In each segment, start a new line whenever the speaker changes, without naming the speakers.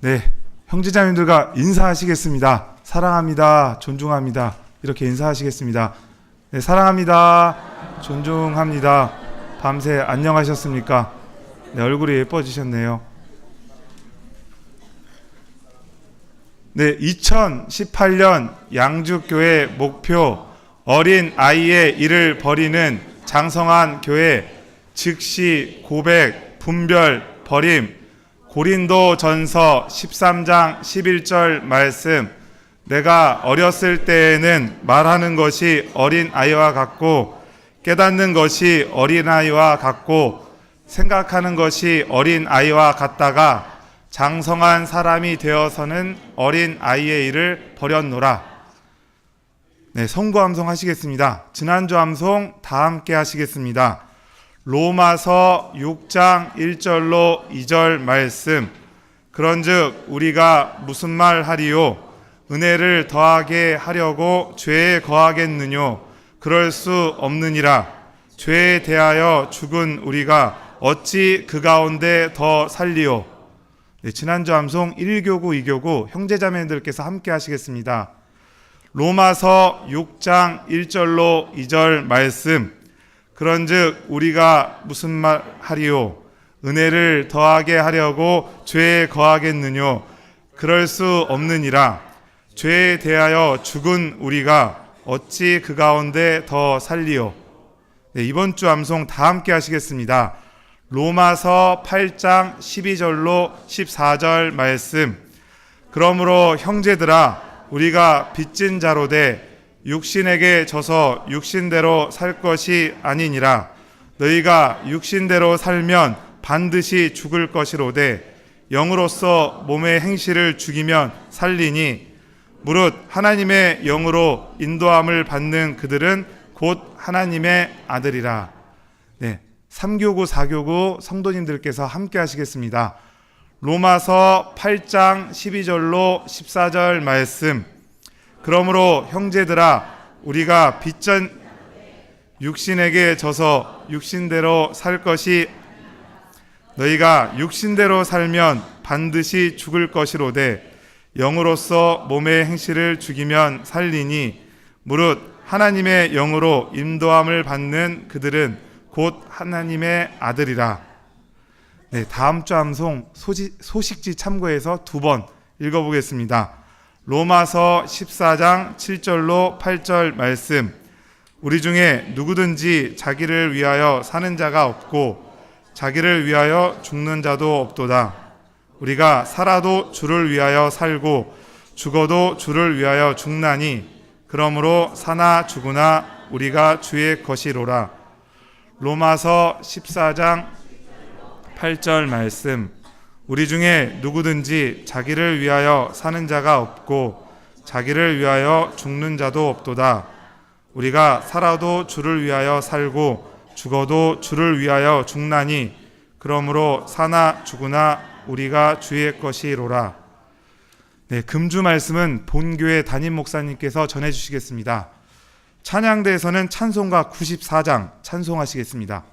네, 형제자매들과 인사하시겠습니다. 사랑합니다. 존중합니다. 이렇게 인사하시겠습니다. 네, 사랑합니다. 존중합니다. 밤새 안녕하셨습니까? 네, 얼굴이 예뻐지셨네요. 네, 2018년 양주교회 목표 어린 아이의 일을 버리는 장성한 교회, 즉시 고백, 분별, 버림. 고린도전서 13장 11절 말씀. 내가 어렸을 때에는 말하는 것이 어린 아이와 같고 깨닫는 것이 어린 아이와 같고 생각하는 것이 어린 아이와 같다가 장성한 사람이 되어서는 어린 아이의 일을 버렸노라. 네, 성구 암송 하시겠습니다. 지난주 암송 다 함께 하시겠습니다. 로마서 6장 1절로 2절 말씀. 그런즉 우리가 무슨 말 하리요? 은혜를 더하게 하려고 죄에 거하겠느뇨? 그럴 수 없느니라. 죄에 대하여 죽은 우리가 어찌 그 가운데 더 살리요? 네, 지난주 암송 1교구 2교구 형제자매들께서 함께 하시겠습니다. 로마서 6장 1절로 2절 말씀. 그런즉 우리가 무슨 말 하리요? 은혜를 더하게 하려고 죄에 거하겠느뇨? 그럴 수 없느니라. 죄에 대하여 죽은 우리가 어찌 그 가운데 더 살리요? 네, 이번 주 암송 다 함께 하시겠습니다. 로마서 8장 12절로 14절 말씀. 그러므로 형제들아, 우리가 빚진 자로 돼 육신에게 져서 육신대로 살 것이 아니니라. 너희가 육신대로 살면 반드시 죽을 것이로되 영으로서 몸의 행실을 죽이면 살리니 무릇 하나님의 영으로 인도함을 받는 그들은 곧 하나님의 아들이라. 네, 3교구 4교구 성도님들께서 함께 하시겠습니다. 로마서 8장 12절로 14절 말씀. 그러므로 형제들아, 우리가 빚진 육신에게 져서 육신대로 살 것이 너희가 육신대로 살면 반드시 죽을 것이로되 영으로서 몸의 행실을 죽이면 살리니 무릇 하나님의 영으로 인도함을 받는 그들은 곧 하나님의 아들이라. 네, 다음 주 암송 소식지 참고해서 2번 읽어보겠습니다. 로마서 14장 7절로 8절 말씀. 우리 중에 누구든지 자기를 위하여 사는 자가 없고 자기를 위하여 죽는 자도 없도다. 우리가 살아도 주를 위하여 살고 죽어도 주를 위하여 죽나니 그러므로 사나 죽으나 우리가 주의 것이로라. 로마서 14장 8절 말씀. 우리 중에 누구든지 자기를 위하여 사는 자가 없고 자기를 위하여 죽는 자도 없도다. 우리가 살아도 주를 위하여 살고 죽어도 주를 위하여 죽나니 그러므로 사나 죽으나 우리가 주의 것이로라. 네, 금주 말씀은 본교회 담임 목사님께서 전해주시겠습니다. 찬양대에서는 찬송가 94장 찬송하시겠습니다.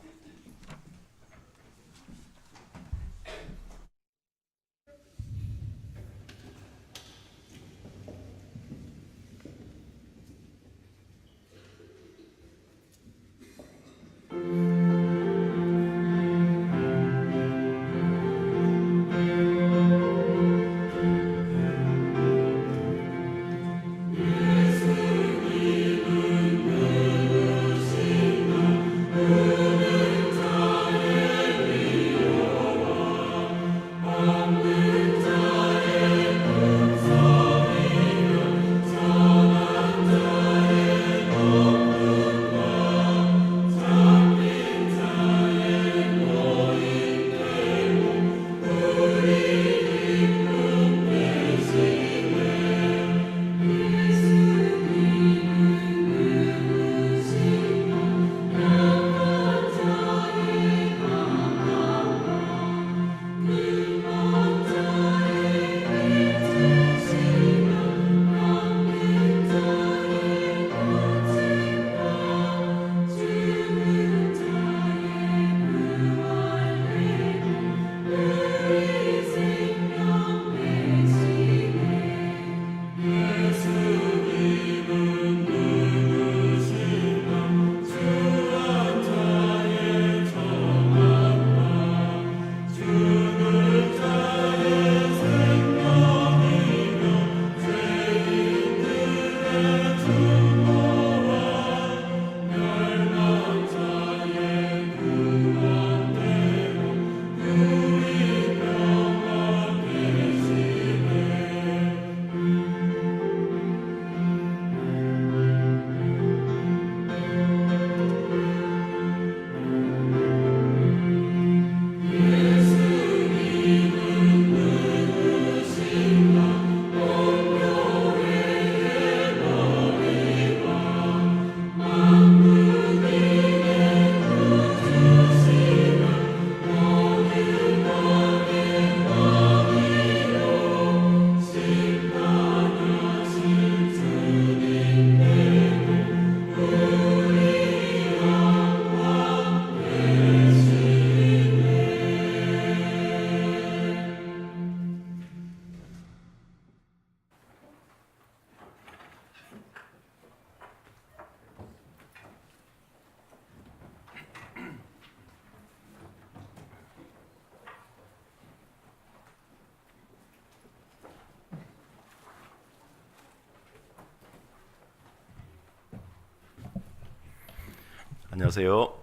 안녕하세요.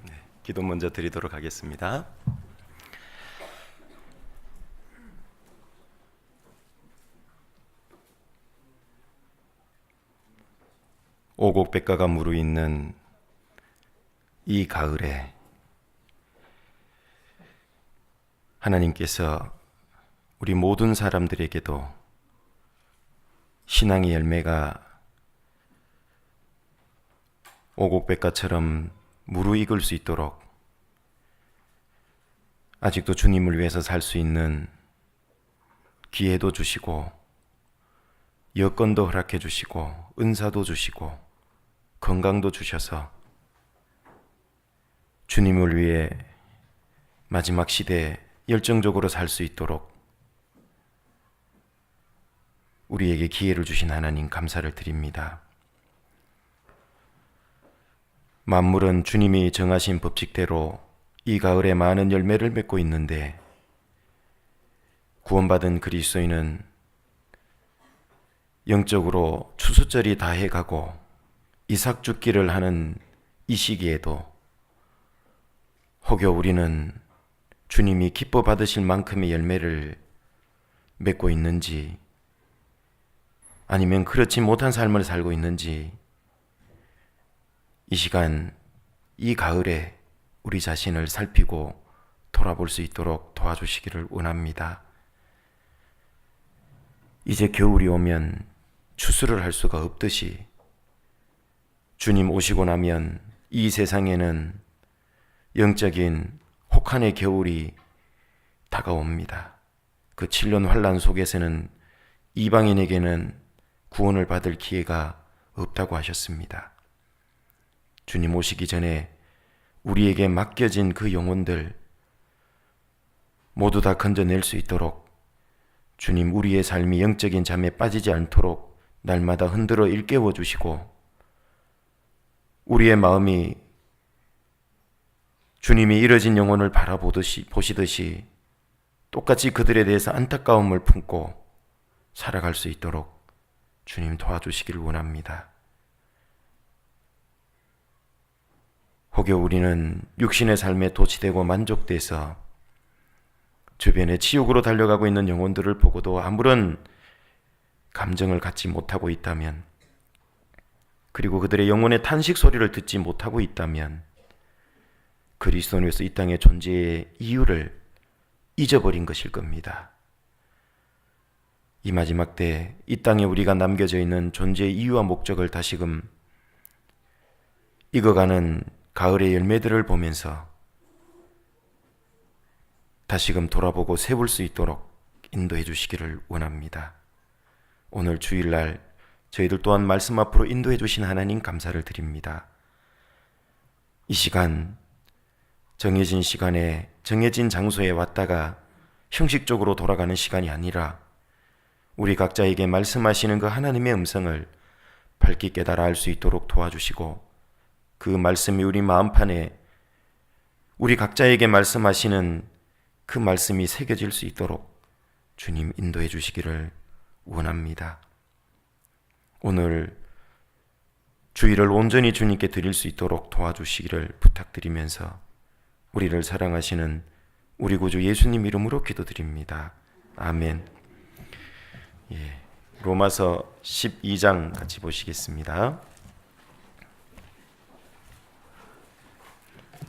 네, 기도 먼저 드리도록 하겠습니다. 오곡백과가 무르익는 이 가을에 하나님께서 우리 모든 사람들에게도 신앙의 열매가 오곡백과처럼 무르익을 수 있도록 아직도 주님을 위해서 살 수 있는 기회도 주시고 여건도 허락해 주시고 은사도 주시고 건강도 주셔서 주님을 위해 마지막 시대에 열정적으로 살 수 있도록 우리에게 기회를 주신 하나님 감사를 드립니다. 만물은 주님이 정하신 법칙대로 이 가을에 많은 열매를 맺고 있는데 구원받은 그리스도인은 영적으로 추수절이 다해가고 이삭 죽기를 하는 이 시기에도 혹여 우리는 주님이 기뻐 받으실 만큼의 열매를 맺고 있는지 아니면 그렇지 못한 삶을 살고 있는지 이 시간, 이 가을에 우리 자신을 살피고 돌아볼 수 있도록 도와주시기를 원합니다. 이제 겨울이 오면 추수를 할 수가 없듯이 주님 오시고 나면 이 세상에는 영적인 혹한의 겨울이 다가옵니다. 그 7년 환난 속에서는 이방인에게는 구원을 받을 기회가 없다고 하셨습니다. 주님 오시기 전에 우리에게 맡겨진 그 영혼들 모두 다 건져낼 수 있도록 주님 우리의 삶이 영적인 잠에 빠지지 않도록 날마다 흔들어 일깨워 주시고 우리의 마음이 주님이 이뤄진 영혼을 보시듯이 똑같이 그들에 대해서 안타까움을 품고 살아갈 수 있도록 주님 도와주시기를 원합니다. 혹여 우리는 육신의 삶에 도취되고 만족돼서 주변에 지옥으로 달려가고 있는 영혼들을 보고도 아무런 감정을 갖지 못하고 있다면, 그리고 그들의 영혼의 탄식 소리를 듣지 못하고 있다면 그리스도인으로서 이 땅의 존재의 이유를 잊어버린 것일 겁니다. 이 마지막 때 이 땅에 우리가 남겨져 있는 존재의 이유와 목적을 다시금 익어가는 가을의 열매들을 보면서 다시금 돌아보고 세울 수 있도록 인도해 주시기를 원합니다. 오늘 주일날 저희들 또한 말씀 앞으로 인도해 주신 하나님 감사를 드립니다. 이 시간 정해진 시간에 정해진 장소에 왔다가 형식적으로 돌아가는 시간이 아니라 우리 각자에게 말씀하시는 그 하나님의 음성을 밝게 깨달아 알 수 있도록 도와주시고 그 말씀이 우리 마음판에 우리 각자에게 말씀하시는 그 말씀이 새겨질 수 있도록 주님 인도해 주시기를 원합니다. 오늘 주일을 온전히 주님께 드릴 수 있도록 도와주시기를 부탁드리면서 우리를 사랑하시는 우리 구주 예수님 이름으로 기도드립니다. 아멘. 로마서 12장 같이 보시겠습니다.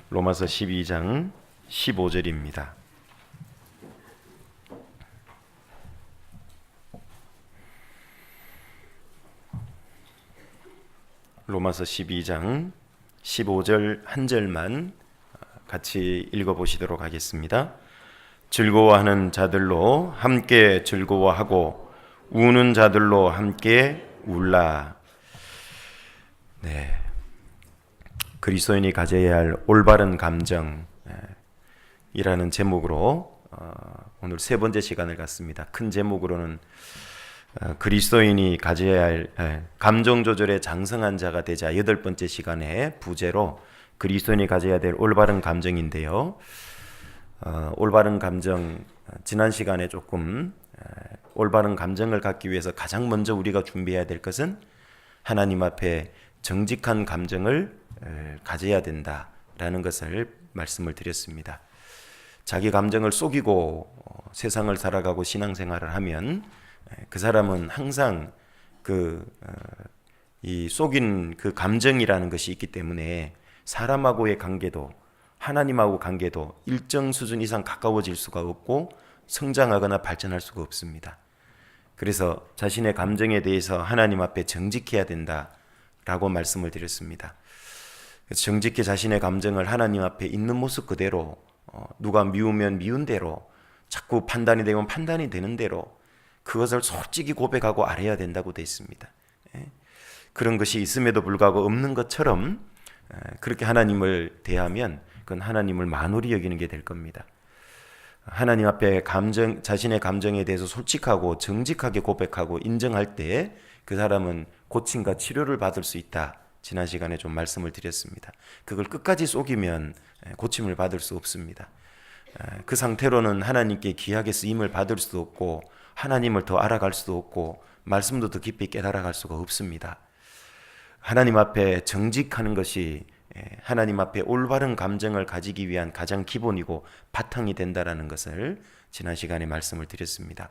로마서 12장 15절입니다. 로마서 12장 15절 한 절만 같이 읽어보시도록 하겠습니다. 즐거워하는 자들로 함께 즐거워하고 우는 자들로 함께 울라. 네, 그리스도인이 가져야 할 올바른 감정이라는 제목으로 오늘 세 번째 시간을 갖습니다. 큰 제목으로는 그리스도인이 가져야 할 감정 조절에 장성한 자가 되자, 여덟 번째 시간에 부제로 그리스도인이 가져야 될 올바른 감정인데요. 올바른 감정, 지난 시간에 조금 올바른 감정을 갖기 위해서 가장 먼저 우리가 준비해야 될 것은 하나님 앞에 정직한 감정을 가져야 된다라는 것을 말씀을 드렸습니다. 자기 감정을 속이고 세상을 살아가고 신앙생활을 하면 그 사람은 항상 이 속인 그 감정이라는 것이 있기 때문에 사람하고의 관계도 하나님하고 관계도 일정 수준 이상 가까워질 수가 없고 성장하거나 발전할 수가 없습니다. 그래서 자신의 감정에 대해서 하나님 앞에 정직해야 된다라고 말씀을 드렸습니다. 그래서 정직히 자신의 감정을 하나님 앞에 있는 모습 그대로 누가 미우면 미운 대로 자꾸 판단이 되면 판단이 되는 대로 그것을 솔직히 고백하고 알아야 된다고 되어 있습니다. 그런 것이 있음에도 불구하고 없는 것처럼 그렇게 하나님을 대하면 그건 하나님을 만홀히 여기는 게 될 겁니다. 하나님 앞에 자신의 감정에 대해서 솔직하고 정직하게 고백하고 인정할 때 그 사람은 고침과 치료를 받을 수 있다. 지난 시간에 좀 말씀을 드렸습니다. 그걸 끝까지 속이면 고침을 받을 수 없습니다. 그 상태로는 하나님께 귀하게 쓰임을 받을 수도 없고 하나님을 더 알아갈 수도 없고 말씀도 더 깊이 깨달아갈 수가 없습니다. 하나님 앞에 정직하는 것이 하나님 앞에 올바른 감정을 가지기 위한 가장 기본이고 바탕이 된다라는 것을 지난 시간에 말씀을 드렸습니다.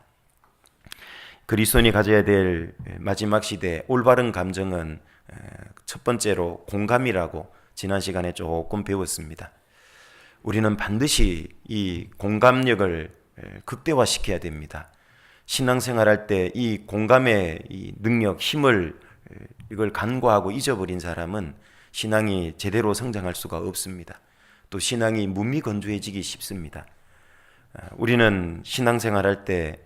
그리스도인이 가져야 될 마지막 시대 올바른 감정은 첫 번째로 공감이라고 지난 시간에 조금 배웠습니다. 우리는 반드시 이 공감력을 극대화시켜야 됩니다. 신앙생활할 때 이 공감의 이 능력, 힘을 이걸 간과하고 잊어버린 사람은 신앙이 제대로 성장할 수가 없습니다. 또 신앙이 무미건조해지기 쉽습니다. 우리는 신앙생활할 때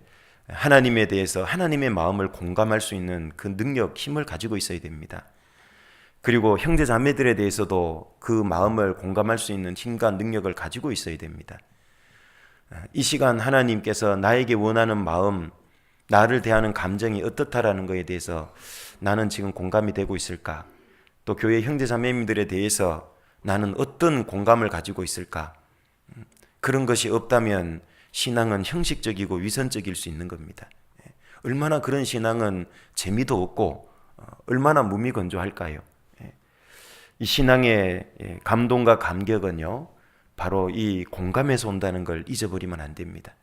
하나님에 대해서 하나님의 마음을 공감할 수 있는 그 능력, 힘을 가지고 있어야 됩니다. 그리고 형제 자매들에 대해서도 그 마음을 공감할 수 있는 힘과 능력을 가지고 있어야 됩니다. 이 시간 하나님께서 나에게 원하는 마음, 나를 대하는 감정이 어떻다라는 것에 대해서 나는 지금 공감이 되고 있을까? 또 교회 형제 자매님들에 대해서 나는 어떤 공감을 가지고 있을까? 그런 것이 없다면 신앙은 형식적이고 위선적일 수 있는 겁니다. 얼마나 그런 신앙은 재미도 없고 얼마나 무미건조할까요? 이 신앙의 감동과 감격은요, 바로 이 공감에서 온다는 걸 잊어버리면 안 됩니다.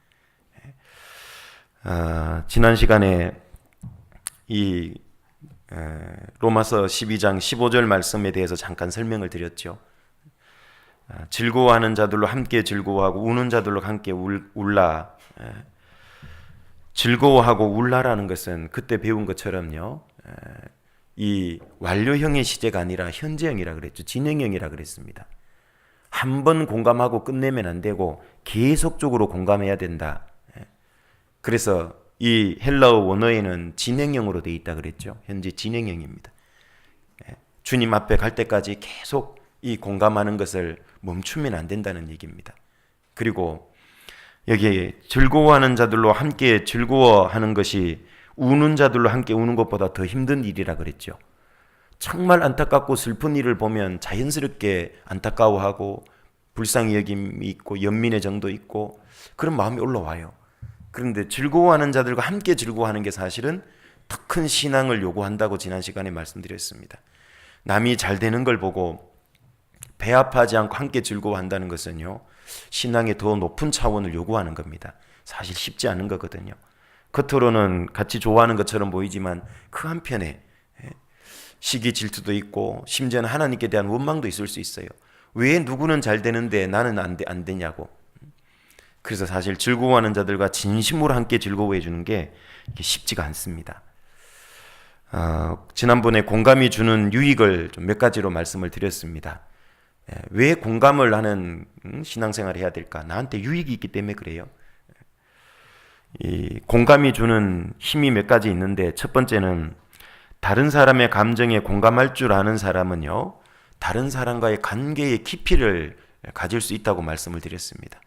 지난 시간에 이 로마서 12장 15절 말씀에 대해서 잠깐 설명을 드렸죠. 즐거워하는 자들로 함께 즐거워하고 우는 자들로 함께 울라. 즐거워하고 울라라는 것은 그때 배운 것처럼요, 이 완료형의 시제가 아니라 현재형이라 그랬죠. 진행형이라 그랬습니다. 한 번 공감하고 끝내면 안 되고 계속적으로 공감해야 된다. 그래서 이 헬라어 원어에는 진행형으로 되어 있다 그랬죠. 현재 진행형입니다. 주님 앞에 갈 때까지 계속 이 공감하는 것을 멈추면 안 된다는 얘기입니다. 그리고 여기에 즐거워하는 자들로 함께 즐거워하는 것이 우는 자들로 함께 우는 것보다 더 힘든 일이라 그랬죠. 정말 안타깝고 슬픈 일을 보면 자연스럽게 안타까워하고 불쌍히 여김이 있고 연민의 정도 있고 그런 마음이 올라와요. 그런데 즐거워하는 자들과 함께 즐거워하는 게 사실은 더 큰 신앙을 요구한다고 지난 시간에 말씀드렸습니다. 남이 잘 되는 걸 보고 배아파지 않고 함께 즐거워한다는 것은요, 신앙의 더 높은 차원을 요구하는 겁니다. 사실 쉽지 않은 거거든요. 겉으로는 같이 좋아하는 것처럼 보이지만 그 한편에 시기 질투도 있고 심지어는 하나님께 대한 원망도 있을 수 있어요. 왜 누구는 잘 되는데 나는 안 되냐고. 그래서 사실 즐거워하는 자들과 진심으로 함께 즐거워해 주는 게 쉽지가 않습니다. 지난번에 공감이 주는 유익을 좀 몇 가지로 말씀을 드렸습니다. 왜 공감을 하는 신앙생활을 해야 될까? 나한테 유익이 있기 때문에 그래요. 이 공감이 주는 힘이 몇 가지 있는데, 첫 번째는 다른 사람의 감정에 공감할 줄 아는 사람은요, 다른 사람과의 관계의 깊이를 가질 수 있다고 말씀을 드렸습니다.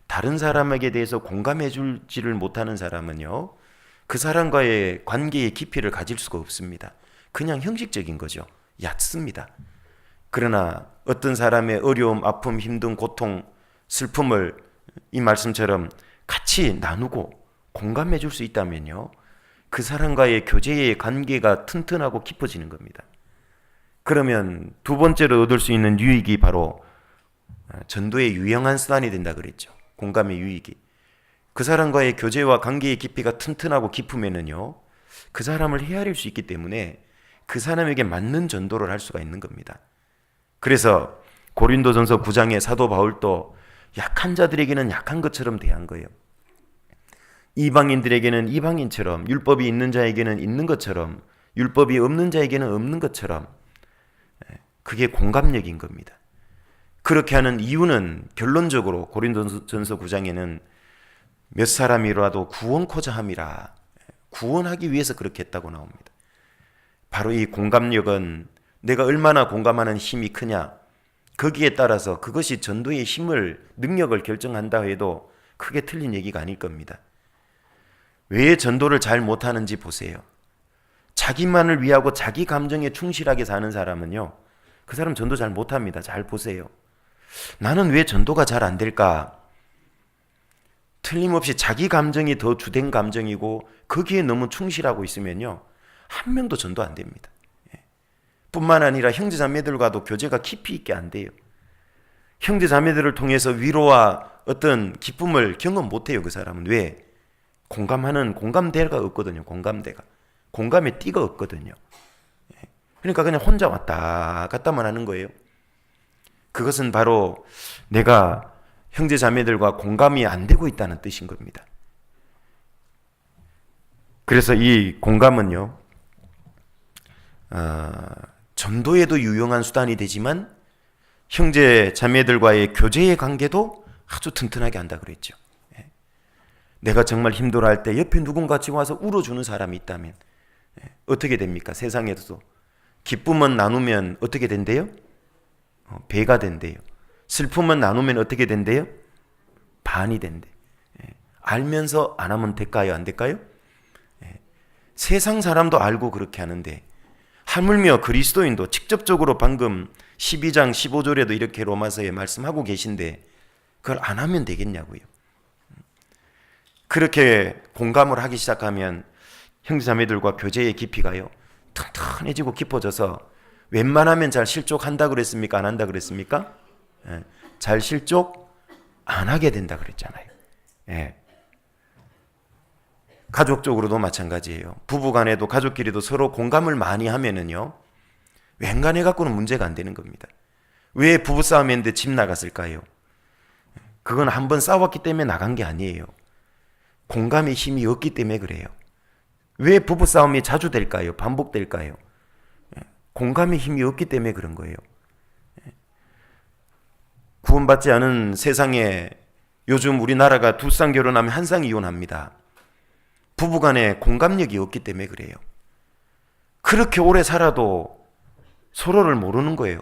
다른 사람에게 대해서 공감해 주지를 못하는 사람은요, 그 사람과의 관계의 깊이를 가질 수가 없습니다. 그냥 형식적인 거죠. 얕습니다. 그러나 어떤 사람의 어려움, 아픔, 힘든 고통, 슬픔을 이 말씀처럼 같이 나누고 공감해 줄 수 있다면요, 그 사람과의 교제의 관계가 튼튼하고 깊어지는 겁니다. 그러면 두 번째로 얻을 수 있는 유익이 바로 전도의 유용한 수단이 된다 그랬죠. 공감의 유익이. 그 사람과의 교제와 관계의 깊이가 튼튼하고 깊으면은요, 그 사람을 헤아릴 수 있기 때문에 그 사람에게 맞는 전도를 할 수가 있는 겁니다. 그래서 고린도전서 9장의 사도 바울도 약한 자들에게는 약한 것처럼 대한 거예요. 이방인들에게는 이방인처럼, 율법이 있는 자에게는 있는 것처럼, 율법이 없는 자에게는 없는 것처럼, 그게 공감력인 겁니다. 그렇게 하는 이유는 결론적으로 고린도전서 9장에는 몇 사람이라도 구원코자 함이라, 구원하기 위해서 그렇게 했다고 나옵니다. 바로 이 공감력은 내가 얼마나 공감하는 힘이 크냐, 거기에 따라서 그것이 전도의 힘을, 능력을 결정한다 해도 크게 틀린 얘기가 아닐 겁니다. 왜 전도를 잘 못하는지 보세요. 자기만을 위하고 자기 감정에 충실하게 사는 사람은요, 그 사람 전도 잘 못합니다. 잘 보세요. 나는 왜 전도가 잘 안 될까? 틀림없이 자기 감정이 더 주된 감정이고 거기에 너무 충실하고 있으면요, 한 명도 전도 안 됩니다. 뿐만 아니라 형제자매들과도 교제가 깊이 있게 안 돼요. 형제자매들을 통해서 위로와 어떤 기쁨을 경험 못해요. 그 사람은. 왜? 공감하는 공감대가 없거든요. 공감의 띠가 없거든요. 그러니까 그냥 혼자 왔다 갔다만 하는 거예요. 그것은 바로 내가 형제자매들과 공감이 안 되고 있다는 뜻인 겁니다. 그래서 이 공감은요, 전도에도 유용한 수단이 되지만 형제자매들과의 교제의 관계도 아주 튼튼하게 한다 그랬죠. 내가 정말 힘들어할 때 옆에 누군가 같이 와서 울어주는 사람이 있다면 어떻게 됩니까? 세상에서도 기쁨은 나누면 어떻게 된대요? 배가 된대요. 슬픔은 나누면 어떻게 된대요? 반이 된대. 알면서 안 하면 될까요? 안 될까요? 세상 사람도 알고 그렇게 하는데 하물며 그리스도인도 직접적으로 방금 12장 15절에도 이렇게 로마서에 말씀하고 계신데 그걸 안 하면 되겠냐고요. 그렇게 공감을 하기 시작하면 형제자매들과 교제의 깊이가요, 튼튼해지고 깊어져서 웬만하면 잘 실족한다 그랬습니까? 안 한다 그랬습니까? 잘 실족 안 하게 된다 그랬잖아요. 가족적으로도 마찬가지예요. 부부간에도 가족끼리도 서로 공감을 많이 하면은요, 웬간해 갖고는 문제가 안 되는 겁니다. 왜 부부싸움 했는데 집 나갔을까요? 그건 한번 싸웠기 때문에 나간 게 아니에요. 공감의 힘이 없기 때문에 그래요. 왜 부부싸움이 자주 될까요? 반복될까요? 공감의 힘이 없기 때문에 그런 거예요. 구원받지 않은 세상에 요즘 우리나라가 두 쌍 결혼하면 한 쌍 이혼합니다. 부부간에 공감력이 없기 때문에 그래요. 그렇게 오래 살아도 서로를 모르는 거예요.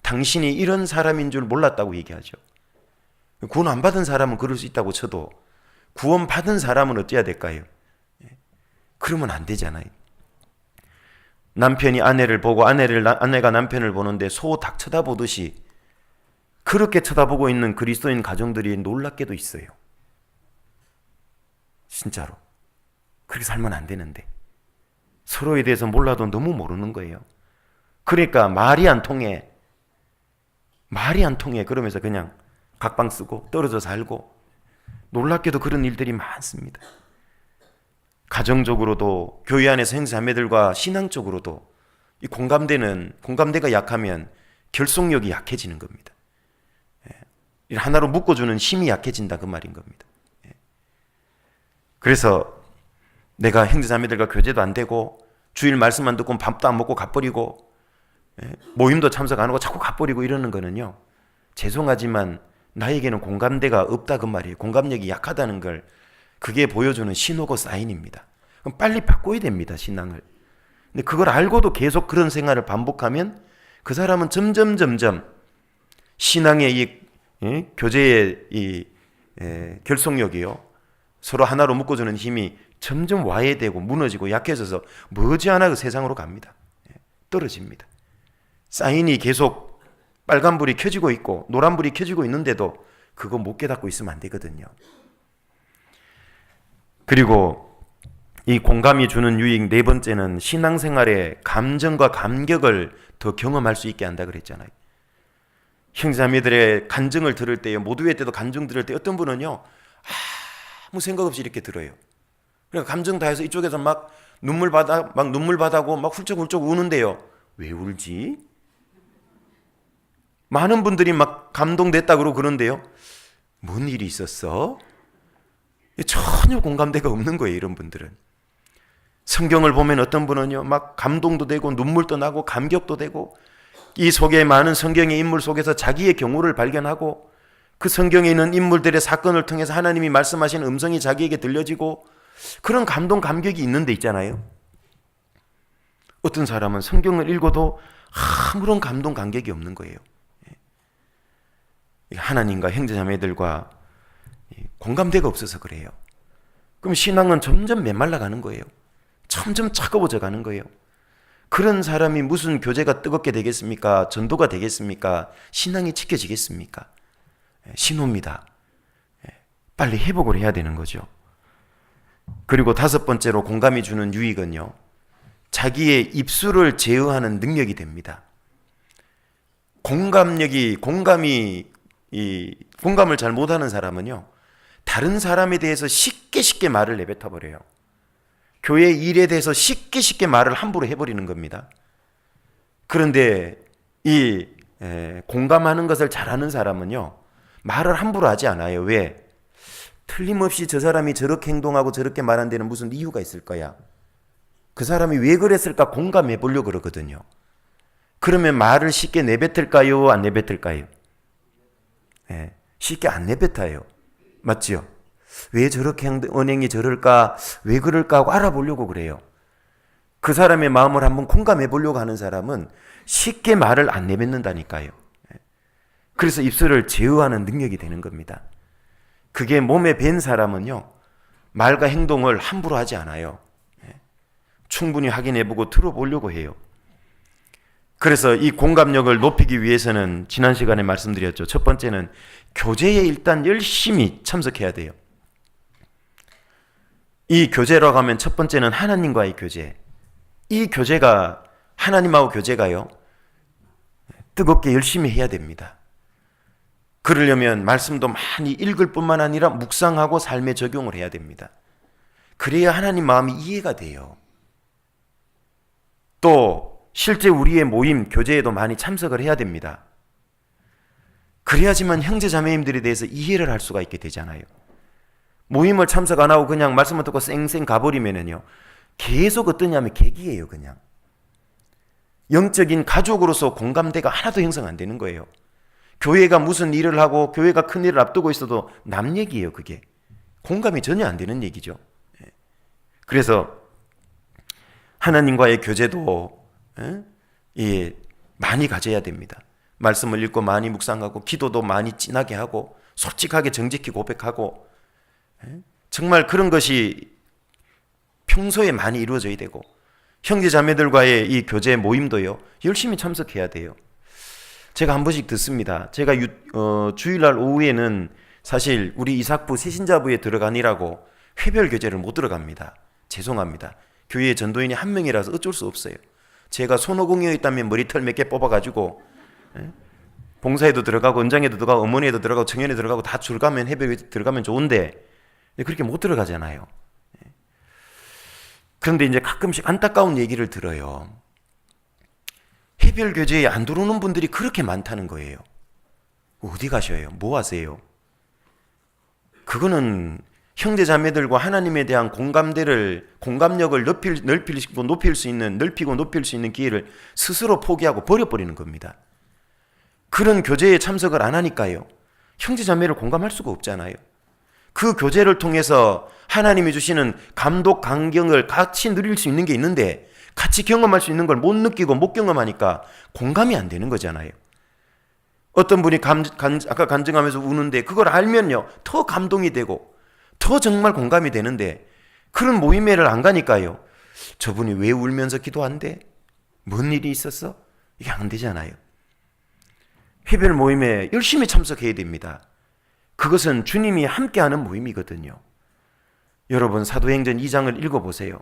당신이 이런 사람인 줄 몰랐다고 얘기하죠. 구원 안 받은 사람은 그럴 수 있다고 쳐도 구원 받은 사람은 어때야 될까요? 그러면 안 되잖아요. 남편이 아내를 보고 아내가 남편을 보는데 소 닭 쳐다보듯이 그렇게 쳐다보고 있는 그리스도인 가정들이 놀랍게도 있어요. 진짜로. 그렇게 살면 안 되는데 서로에 대해서 몰라도 너무 모르는 거예요. 그러니까 말이 안 통해 그러면서 그냥 각방 쓰고 떨어져 살고, 놀랍게도 그런 일들이 많습니다. 가정적으로도 교회 안에서 형제자매들과 신앙적으로도 이 공감대가 약하면 결속력이 약해지는 겁니다. 하나로 묶어주는 힘이 약해진다 그 말인 겁니다. 그래서 내가 형제자매들과 교제도 안 되고 주일 말씀 안 듣고 밥도 안 먹고 가버리고 모임도 참석 안 하고 자꾸 가버리고 이러는 거는요, 죄송하지만 나에게는 공감대가 없다 그 말이에요. 공감력이 약하다는 걸 그게 보여주는 신호고 사인입니다. 그럼 빨리 바꿔야 됩니다, 신앙을. 근데 그걸 알고도 계속 그런 생활을 반복하면 그 사람은 점점 신앙의 이 교제의 이 결속력이요, 서로 하나로 묶어주는 힘이 점점 와해되고 무너지고 약해져서 머지않아 그 세상으로 갑니다. 떨어집니다. 사인이 계속 빨간불이 켜지고 있고 노란불이 켜지고 있는데도 그거 못 깨닫고 있으면 안 되거든요. 그리고 이 공감이 주는 유익 네 번째는 신앙생활의 감정과 감격을 더 경험할 수 있게 한다 그랬잖아요. 형제자매들의 간증을 들을 때요, 모두의 때도 간증 들을 때 어떤 분은요 아무 생각 없이 이렇게 들어요. 그러니까 감정 다해서 이쪽에서 막 눈물 바다고 막 훌쩍훌쩍 우는데요, 왜 울지? 많은 분들이 막 감동됐다 그러고 그런데요, 뭔 일이 있었어? 전혀 공감대가 없는 거예요. 이런 분들은 성경을 보면 어떤 분은요 막 감동도 되고 눈물도 나고 감격도 되고, 이 속에 많은 성경의 인물 속에서 자기의 경우를 발견하고, 그 성경에 있는 인물들의 사건을 통해서 하나님이 말씀하시는 음성이 자기에게 들려지고, 그런 감동 감격이 있는 데 있잖아요. 어떤 사람은 성경을 읽어도 아무런 감동 감격이 없는 거예요. 하나님과 형제자매들과 공감대가 없어서 그래요. 그럼 신앙은 점점 메말라 가는 거예요. 점점 차가워져 가는 거예요. 그런 사람이 무슨 교제가 뜨겁게 되겠습니까? 전도가 되겠습니까? 신앙이 지켜지겠습니까? 신호입니다. 빨리 회복을 해야 되는 거죠. 그리고 다섯 번째로 공감이 주는 유익은요, 자기의 입술을 제어하는 능력이 됩니다. 공감을 잘 못하는 사람은요, 다른 사람에 대해서 쉽게 말을 내뱉어 버려요. 교회 일에 대해서 쉽게 말을 함부로 해버리는 겁니다. 그런데 이 공감하는 것을 잘하는 사람은요, 말을 함부로 하지 않아요. 왜? 틀림없이 저 사람이 저렇게 행동하고 저렇게 말한 데는 무슨 이유가 있을 거야. 그 사람이 왜 그랬을까 공감해 보려고 그러거든요. 그러면 말을 쉽게 내뱉을까요? 안 내뱉을까요? 쉽게 안 내뱉어요. 맞죠? 왜 저렇게 언행이 저럴까? 왜 그럴까 하고 알아보려고 그래요. 그 사람의 마음을 한번 공감해 보려고 하는 사람은 쉽게 말을 안 내뱉는다니까요. 그래서 입술을 제어하는 능력이 되는 겁니다. 그게 몸에 밴 사람은요, 말과 행동을 함부로 하지 않아요. 충분히 확인해보고 들어보려고 해요. 그래서 이 공감력을 높이기 위해서는 지난 시간에 말씀드렸죠. 첫 번째는 교제에 일단 열심히 참석해야 돼요. 이 교제라고 하면 첫 번째는 하나님과의 교제. 이 교제가, 하나님하고 교제가요, 뜨겁게 열심히 해야 됩니다. 그러려면 말씀도 많이 읽을 뿐만 아니라 묵상하고 삶에 적용을 해야 됩니다. 그래야 하나님 마음이 이해가 돼요. 또 실제 우리의 모임, 교제에도 많이 참석을 해야 됩니다. 그래야지만 형제 자매님들에 대해서 이해를 할 수가 있게 되잖아요. 모임을 참석 안 하고 그냥 말씀을 듣고 쌩쌩 가버리면은요, 계속 어떠냐면 객이에요. 그냥 영적인 가족으로서 공감대가 하나도 형성 안 되는 거예요. 교회가 무슨 일을 하고 교회가 큰 일을 앞두고 있어도 남 얘기예요. 그게 공감이 전혀 안 되는 얘기죠. 그래서 하나님과의 교제도 많이 가져야 됩니다. 말씀을 읽고 많이 묵상하고, 기도도 많이 진하게 하고, 솔직하게 정직히 고백하고, 정말 그런 것이 평소에 많이 이루어져야 되고, 형제 자매들과의 이 교제 모임도요, 열심히 참석해야 돼요. 제가 한 번씩 듣습니다. 제가 주일날 오후에는 사실 우리 이삭부 새신자부에 들어가니라고 회별 교제를 못 들어갑니다. 죄송합니다. 교회에 전도인이 한 명이라서 어쩔 수 없어요. 제가 손오공이어 있다면 머리털 몇 개 뽑아가지고 봉사에도 들어가고 은장에도 들어가고 어머니에도 들어가고 청년에 들어가고 다 들어가면 회별 들어가면 좋은데 그렇게 못 들어가잖아요. 그런데 이제 가끔씩 안타까운 얘기를 들어요. 해별 교제에 안 들어오는 분들이 그렇게 많다는 거예요. 어디 가셔요? 뭐 하세요? 그거는 형제 자매들과 하나님에 대한 공감력을 넓히고 높일 수 있는 기회를 스스로 포기하고 버려버리는 겁니다. 그런 교제에 참석을 안 하니까요, 형제 자매를 공감할 수가 없잖아요. 그 교제를 통해서 하나님이 주시는 감독 강경을 같이 누릴 수 있는 게 있는데, 같이 경험할 수 있는 걸 못 느끼고 못 경험하니까 공감이 안 되는 거잖아요. 어떤 분이 아까 간증하면서 우는데 그걸 알면요, 더 감동이 되고 더 정말 공감이 되는데, 그런 모임회를 안 가니까요, 저분이 왜 울면서 기도한대? 뭔 일이 있었어? 이게 안 되잖아요. 회별 모임에 열심히 참석해야 됩니다. 그것은 주님이 함께하는 모임이거든요. 여러분, 사도행전 2장을 읽어보세요.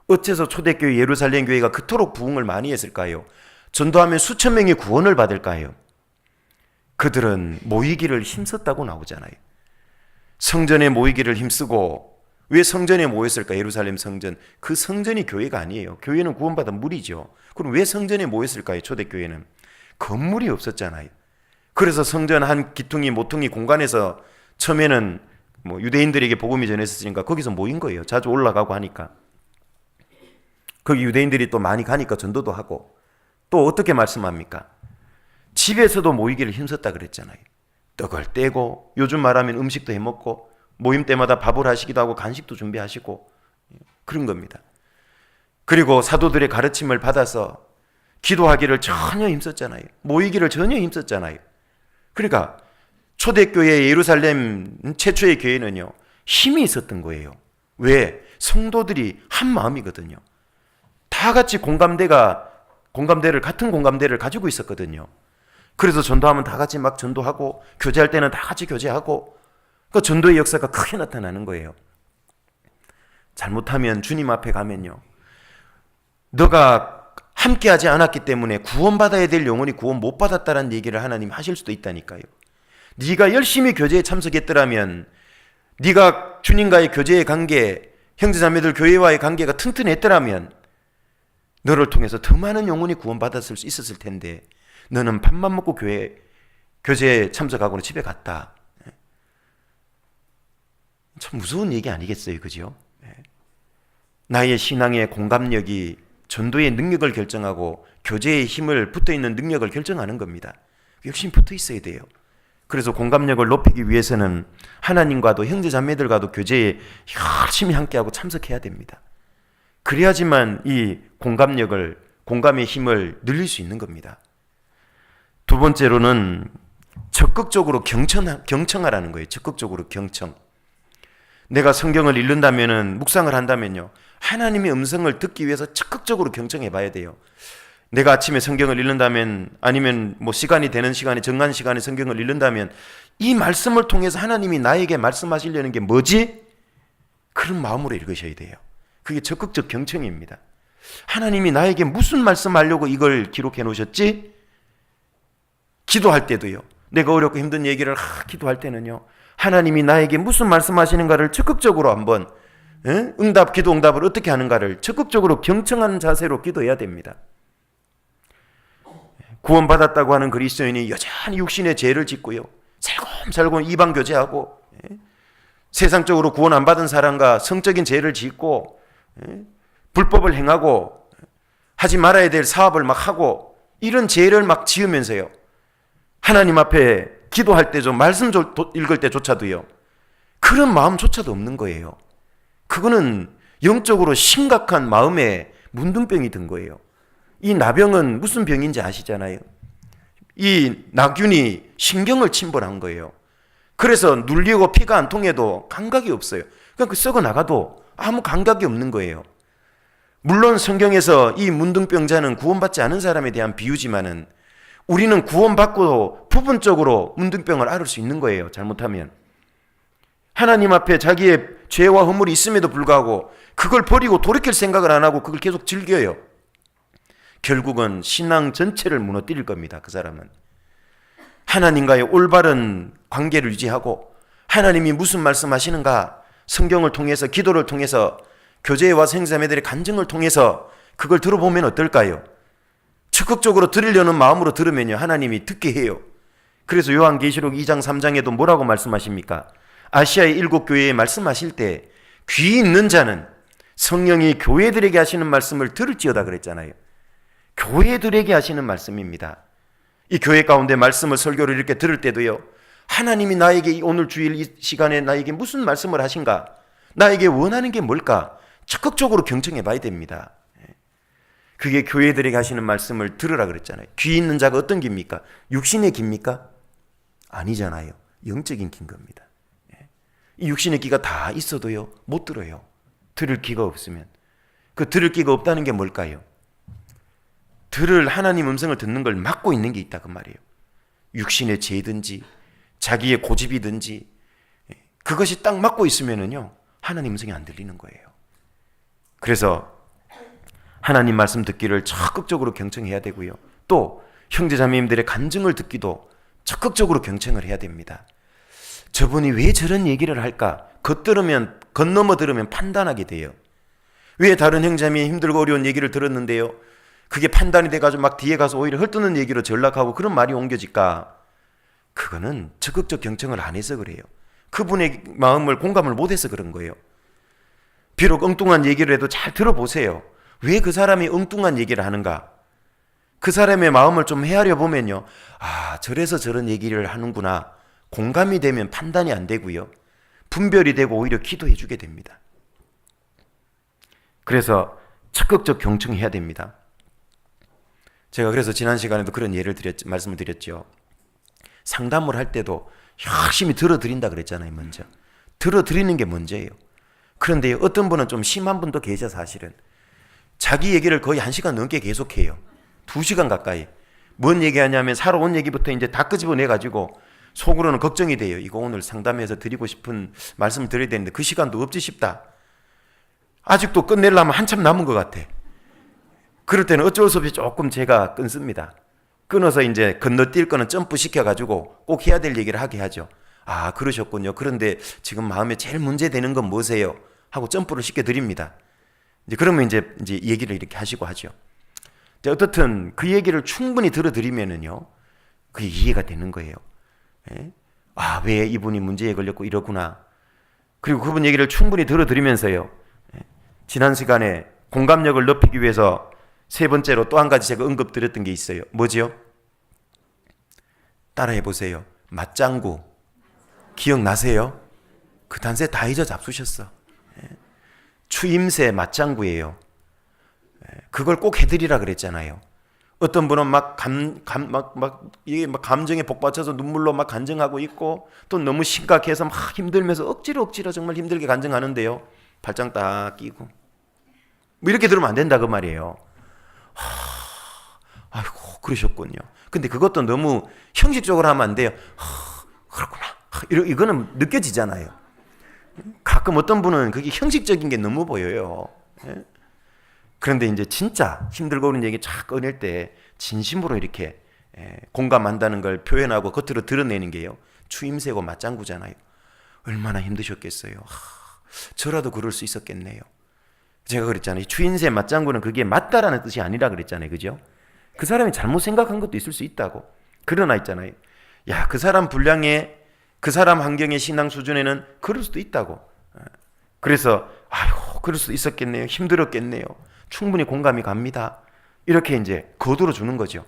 어째서 초대교회 예루살렘 교회가 그토록 부흥을 많이 했을까요? 전도하면 수천 명이 구원을 받을까요? 그들은 모이기를 힘썼다고 나오잖아요. 성전에 모이기를 힘쓰고, 왜 성전에 모였을까? 예루살렘 성전. 그 성전이 교회가 아니에요. 교회는 구원받은 무리죠. 그럼 왜 성전에 모였을까요? 초대교회는 건물이 없었잖아요. 그래서 성전 한 기퉁이 모퉁이 공간에서 처음에는 유대인들에게 복음이 전했으니까 거기서 모인 거예요. 자주 올라가고 하니까. 거기 유대인들이 또 많이 가니까 전도도 하고. 또 어떻게 말씀합니까? 집에서도 모이기를 힘썼다 그랬잖아요. 떡을 떼고, 요즘 말하면 음식도 해먹고, 모임 때마다 밥을 하시기도 하고 간식도 준비하시고, 그런 겁니다. 그리고 사도들의 가르침을 받아서 기도하기를 전혀 힘썼잖아요. 모이기를 전혀 힘썼잖아요. 그러니까 초대교회 예루살렘 최초의 교회는요, 힘이 있었던 거예요. 왜? 성도들이 한 마음이거든요. 다 같이 같은 공감대를 가지고 있었거든요. 그래서 전도하면 다 같이 막 전도하고, 교제할 때는 다 같이 교제하고, 그 전도의 역사가 크게 나타나는 거예요. 잘못하면 주님 앞에 가면요, 너가 함께하지 않았기 때문에 구원받아야 될 영혼이 구원 못 받았다는 얘기를 하나님 하실 수도 있다니까요. 네가 열심히 교제에 참석했더라면, 네가 주님과의 교제의 관계, 형제자매들 교회와의 관계가 튼튼했더라면 너를 통해서 더 많은 영혼이 구원받았을 수 있었을 텐데, 너는 밥만 먹고 교제에 참석하고는 집에 갔다. 참 무서운 얘기 아니겠어요, 그죠? 나의 신앙의 공감력이 전도의 능력을 결정하고 교제의 힘을 붙어있는 능력을 결정하는 겁니다. 역시 붙어 있어야 돼요. 그래서 공감력을 높이기 위해서는 하나님과도 형제자매들과도 교제에 열심히 함께하고 참석해야 됩니다. 그래야지만 이 공감의 힘을 늘릴 수 있는 겁니다. 두 번째로는 적극적으로 경청하라는 거예요. 적극적으로 경청. 내가 성경을 읽는다면은, 묵상을 한다면요, 하나님의 음성을 듣기 위해서 적극적으로 경청해 봐야 돼요. 내가 아침에 성경을 읽는다면, 아니면 시간이 되는 시간에, 정한 시간에 성경을 읽는다면, 이 말씀을 통해서 하나님이 나에게 말씀하시려는 게 뭐지? 그런 마음으로 읽으셔야 돼요. 그게 적극적 경청입니다. 하나님이 나에게 무슨 말씀하려고 이걸 기록해 놓으셨지? 기도할 때도요, 내가 어렵고 힘든 얘기를 기도할 때는요, 하나님이 나에게 무슨 말씀하시는가를 적극적으로 한번, 기도 응답을 어떻게 하는가를 적극적으로 경청하는 자세로 기도해야 됩니다. 구원받았다고 하는 그리스도인이 여전히 육신의 죄를 짓고요, 살곰살곰 이방 교제하고, 세상적으로 구원 안 받은 사람과 성적인 죄를 짓고, 불법을 행하고, 하지 말아야 될 사업을 막 하고, 이런 죄를 막 지으면서요, 하나님 앞에 기도할 때, 좀 말씀 읽을 때조차도요, 그런 마음조차도 없는 거예요. 그거는 영적으로 심각한 마음에 문둥병이 든 거예요. 이 나병은 무슨 병인지 아시잖아요. 이 나균이 신경을 침범한 거예요. 그래서 눌리고 피가 안 통해도 감각이 없어요. 그러니까 썩어 나가도 아무 감각이 없는 거예요. 물론 성경에서 이 문둥병자는 구원받지 않은 사람에 대한 비유지만은, 우리는 구원받고 부분적으로 문둥병을 앓을 수 있는 거예요. 잘못하면. 하나님 앞에 자기의 죄와 허물이 있음에도 불구하고 그걸 버리고 돌이킬 생각을 안 하고 그걸 계속 즐겨요. 결국은 신앙 전체를 무너뜨릴 겁니다. 그 사람은. 하나님과의 올바른 관계를 유지하고, 하나님이 무슨 말씀하시는가, 성경을 통해서, 기도를 통해서, 교제와 생자매들의 간증을 통해서 그걸 들어보면 어떨까요? 적극적으로 들으려는 마음으로 들으면요, 하나님이 듣게 해요. 그래서 요한계시록 2장 3장에도 뭐라고 말씀하십니까? 아시아의 7교회에 말씀하실 때 귀 있는 자는 성령이 교회들에게 하시는 말씀을 들을지어다 그랬잖아요. 교회들에게 하시는 말씀입니다. 이 교회 가운데 말씀을, 설교를 이렇게 들을 때도요, 하나님이 나에게 오늘 주일 이 시간에 나에게 무슨 말씀을 하신가, 나에게 원하는 게 뭘까, 적극적으로 경청해 봐야 됩니다. 그게 교회들에게 하시는 말씀을 들으라 그랬잖아요. 귀 있는 자가 어떤 귀입니까? 육신의 귀입니까? 아니잖아요. 영적인 귀인 겁니다. 이 육신의 귀가 다 있어도요, 못 들어요. 들을 귀가 없으면. 그 들을 귀가 없다는 게 뭘까요? 들을 하나님 음성을 듣는 걸 막고 있는 게 있다 그 말이에요. 육신의 죄든지 자기의 고집이든지 그것이 딱 막고 있으면은요, 하나님 음성이 안 들리는 거예요. 그래서 하나님 말씀 듣기를 적극적으로 경청해야 되고요. 또 형제자매님들의 간증을 듣기도 적극적으로 경청을 해야 됩니다. 저분이 왜 저런 얘기를 할까? 건너머 들으면 판단하게 돼요. 왜 다른 형제자매이 힘들고 어려운 얘기를 들었는데요, 그게 판단이 돼가지고 막 뒤에 가서 오히려 헐뜯는 얘기로 전락하고 그런 말이 옮겨질까? 그거는 적극적 경청을 안 해서 그래요. 그분의 마음을 공감을 못해서 그런 거예요. 비록 엉뚱한 얘기를 해도 잘 들어보세요. 왜 그 사람이 엉뚱한 얘기를 하는가? 그 사람의 마음을 좀 헤아려 보면요, 아, 저래서 저런 얘기를 하는구나. 공감이 되면 판단이 안 되고요, 분별이 되고 오히려 기도해 주게 됩니다. 그래서 적극적 경청해야 됩니다. 제가 그래서 지난 시간에도 그런 말씀을 드렸죠. 상담을 할 때도 열심히 들어드린다 그랬잖아요. 먼저 들어드리는 게 먼저예요. 그런데 어떤 분은 좀 심한 분도 계셔. 사실은 자기 얘기를 거의 1시간 넘게 계속해요. 2시간 가까이. 뭔 얘기하냐면 사러 온 얘기부터 이제 다 끄집어내가지고 속으로는 걱정이 돼요. 이거 오늘 상담해서 드리고 싶은 말씀을 드려야 되는데 그 시간도 없지 싶다. 아직도 끝내려면 한참 남은 것 같아. 그럴 때는 어쩔 수 없이 조금 제가 끊습니다. 끊어서 이제 건너뛸 거는 점프 시켜가지고 꼭 해야 될 얘기를 하게 하죠. 아, 그러셨군요. 그런데 지금 마음에 제일 문제되는 건 뭐세요? 하고 점프를 시켜드립니다. 이제 그러면 이제 얘기를 이렇게 하시고 하죠. 어떻든 그 얘기를 충분히 들어드리면은요, 그게 이해가 되는 거예요. 예? 아, 왜 이분이 문제에 걸렸고 이러구나. 그리고 그분 얘기를 충분히 들어드리면서요, 지난 시간에 공감력을 높이기 위해서 3번째로 또 한 가지 제가 언급드렸던 게 있어요. 뭐지요? 따라해 보세요. 맞장구. 기억나세요? 그 단세 다 잊어 잡수셨어. 추임새 맞장구예요. 그걸 꼭 해드리라 그랬잖아요. 어떤 분은 이게 막 감정에 복받쳐서 눈물로 막 간증하고 있고, 또 너무 심각해서 막 힘들면서 억지로 정말 힘들게 간증하는데요, 발장 딱 끼고 뭐 이렇게 들으면 안 된다 그 말이에요. 아이고, 그러셨군요. 근데 그것도 너무 형식적으로 하면 안 돼요. 그렇구나. 이거는 느껴지잖아요. 가끔 어떤 분은 그게 형식적인 게 너무 보여요. 그런데 이제 진짜 힘들고 그런 얘기 쫙 꺼낼 때 진심으로 이렇게 공감한다는 걸 표현하고 겉으로 드러내는 게요, 추임새고 맞장구잖아요. 얼마나 힘드셨겠어요. 저라도 그럴 수 있었겠네요. 제가 그랬잖아요. 추임새 맞장구는 그게 맞다라는 뜻이 아니라 그랬잖아요. 그죠? 그 사람이 잘못 생각한 것도 있을 수 있다고. 그러나 있잖아요. 야, 그 사람 분량에, 그 사람 환경의 신앙 수준에는 그럴 수도 있다고. 그래서 아이고, 그럴 수도 있었겠네요. 힘들었겠네요. 충분히 공감이 갑니다. 이렇게 이제 거두어 주는 거죠.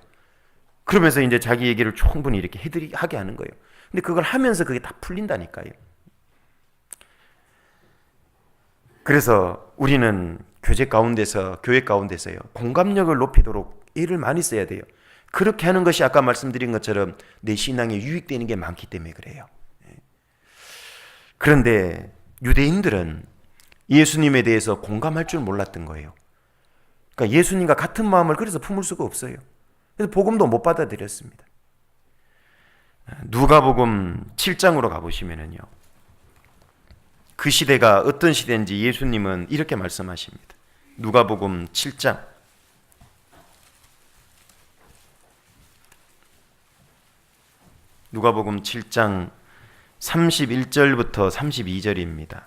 그러면서 이제 자기 얘기를 충분히 이렇게 하게 하는 거예요. 근데 그걸 하면서 그게 다 풀린다니까요. 그래서 우리는 교회 가운데서요, 공감력을 높이도록 일을 많이 써야 돼요. 그렇게 하는 것이 아까 말씀드린 것처럼 내 신앙에 유익되는 게 많기 때문에 그래요. 그런데 유대인들은 예수님에 대해서 공감할 줄 몰랐던 거예요. 그러니까 예수님과 같은 마음을 그래서 품을 수가 없어요. 그래서 복음도 못 받아들였습니다. 누가복음 7장으로 가보시면은요, 그 시대가 어떤 시대인지 예수님은 이렇게 말씀하십니다. 누가복음 7장. 누가복음 7장 31절부터 32절입니다.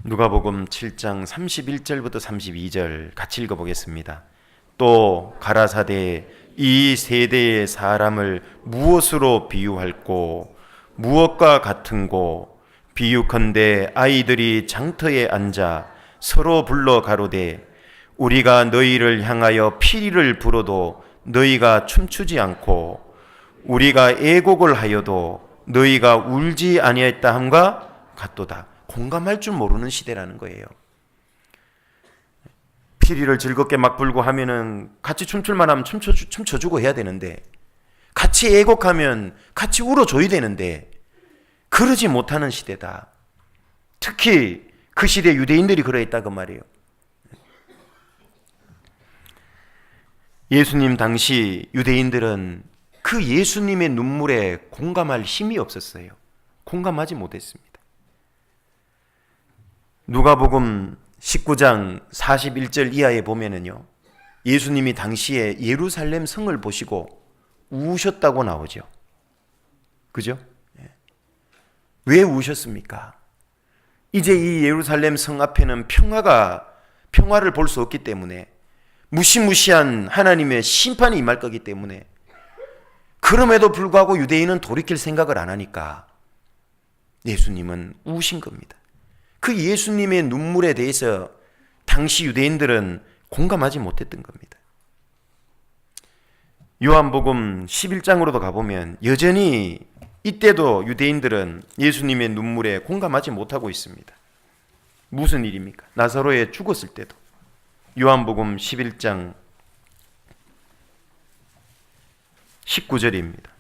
누가복음 7장 31절부터 32절 같이 읽어보겠습니다. 또 가라사대 이 세대의 사람을 무엇으로 비유할꼬? 무엇과 같은고? 비유컨대 아이들이 장터에 앉아 서로 불러 가로되 우리가 너희를 향하여 피리를 불어도 너희가 춤추지 않고 우리가 애곡을 하여도 너희가 울지 아니했다 함과 같도다. 공감할 줄 모르는 시대라는 거예요. 피리를 즐겁게 막 불고 하면은 같이 춤출만 하면 춤춰주고 해야 되는데, 같이 애곡하면 같이 울어줘야 되는데 그러지 못하는 시대다. 특히 그 시대 유대인들이 그러했다 그 말이에요. 예수님 당시 유대인들은 그 예수님의 눈물에 공감할 힘이 없었어요. 공감하지 못했습니다. 누가복음 19장 41절 이하에 보면은요, 예수님이 당시에 예루살렘 성을 보시고 우셨다고 나오죠. 그죠? 왜 우셨습니까? 이제 이 예루살렘 성 앞에는 평화를 볼 수 없기 때문에, 무시무시한 하나님의 심판이 임할 거기 때문에, 그럼에도 불구하고 유대인은 돌이킬 생각을 안 하니까 예수님은 우신 겁니다. 그 예수님의 눈물에 대해서 당시 유대인들은 공감하지 못했던 겁니다. 요한복음 11장으로도 가보면 여전히 이때도 유대인들은 예수님의 눈물에 공감하지 못하고 있습니다. 무슨 일입니까? 나사로에 죽었을 때도. 요한복음 11장 19절입니다.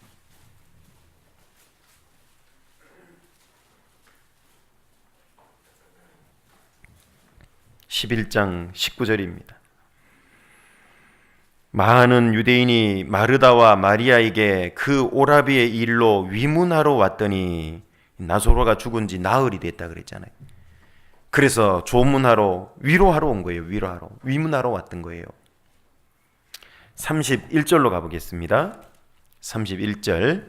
11장 19절입니다. 많은 유대인이 마르다와 마리아에게 그 오라비의 일로 위문하러 왔더니 나사로가 죽은 지 나흘이 됐다 그랬잖아요. 그래서 조문하러, 위로하러 온 거예요. 위문하러 왔던 거예요. 31절로 가보겠습니다. 31절.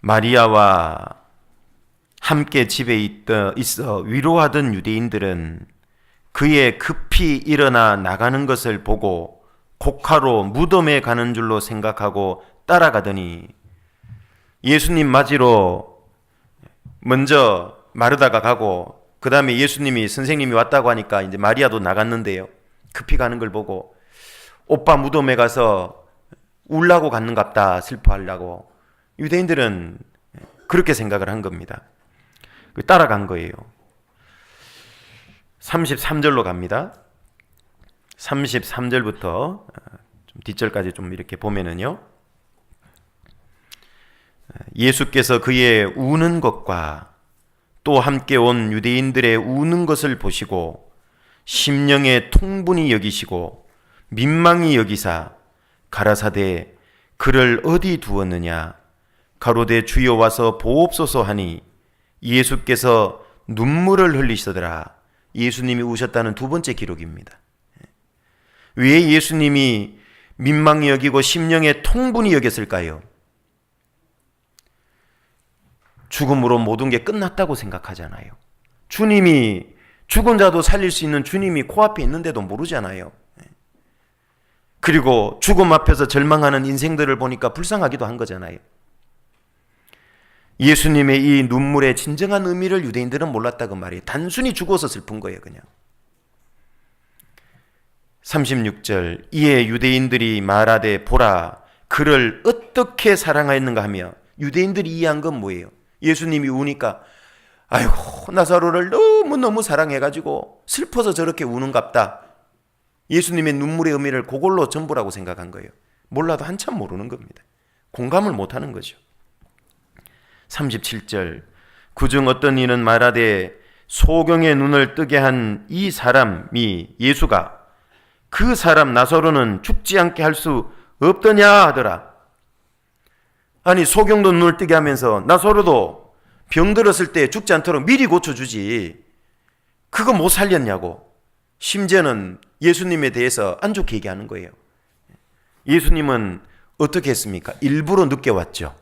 마리아와 함께 집에 있어 위로하던 유대인들은 그의 급히 일어나 나가는 것을 보고 곡하로 무덤에 가는 줄로 생각하고 따라가더니, 예수님 맞으러 먼저 마르다가 가고, 그 다음에 예수님이 선생님이 왔다고 하니까 이제 마리아도 나갔는데요, 급히 가는 걸 보고 오빠 무덤에 가서 울라고 갔는갑다, 슬퍼하려고. 유대인들은 그렇게 생각을 한 겁니다. 따라간 거예요. 33절로 갑니다. 33절부터 좀 뒷절까지 좀 이렇게 보면은요, 예수께서 그의 우는 것과 또 함께 온 유대인들의 우는 것을 보시고 심령에 통분히 여기시고 민망히 여기사 가라사대 그를 어디 두었느냐, 가로되 주여 와서 보옵소서 하니 예수께서 눈물을 흘리시더라. 예수님이 우셨다는 두 번째 기록입니다. 왜 예수님이 민망히 여기고 심령에 통분히 여겼을까요? 죽음으로 모든 게 끝났다고 생각하잖아요. 주님이, 죽은 자도 살릴 수 있는 주님이 코앞에 있는데도 모르잖아요. 그리고 죽음 앞에서 절망하는 인생들을 보니까 불쌍하기도 한 거잖아요. 예수님의 이 눈물의 진정한 의미를 유대인들은 몰랐다고 말이에요. 단순히 죽어서 슬픈 거예요, 그냥. 36절. 이에 유대인들이 말하되 보라, 그를 어떻게 사랑하였는가 하며, 유대인들이 이해한 건 뭐예요? 예수님이 우니까 아이고 나사로를 너무너무 사랑해가지고 슬퍼서 저렇게 우는갑다. 예수님의 눈물의 의미를 그걸로 전부라고 생각한 거예요. 몰라도 한참 모르는 겁니다. 공감을 못하는 거죠. 37절. 그중 어떤 이는 말하되 소경의 눈을 뜨게 한 이 사람이 예수가 그 사람 나사로는 죽지 않게 할 수 없더냐 하더라. 아니, 소경도 눈을 뜨게 하면서 나사로도 병들었을 때 죽지 않도록 미리 고쳐주지, 그거 못 살렸냐고. 심지어는 예수님에 대해서 안 좋게 얘기하는 거예요. 예수님은 어떻게 했습니까? 일부러 늦게 왔죠.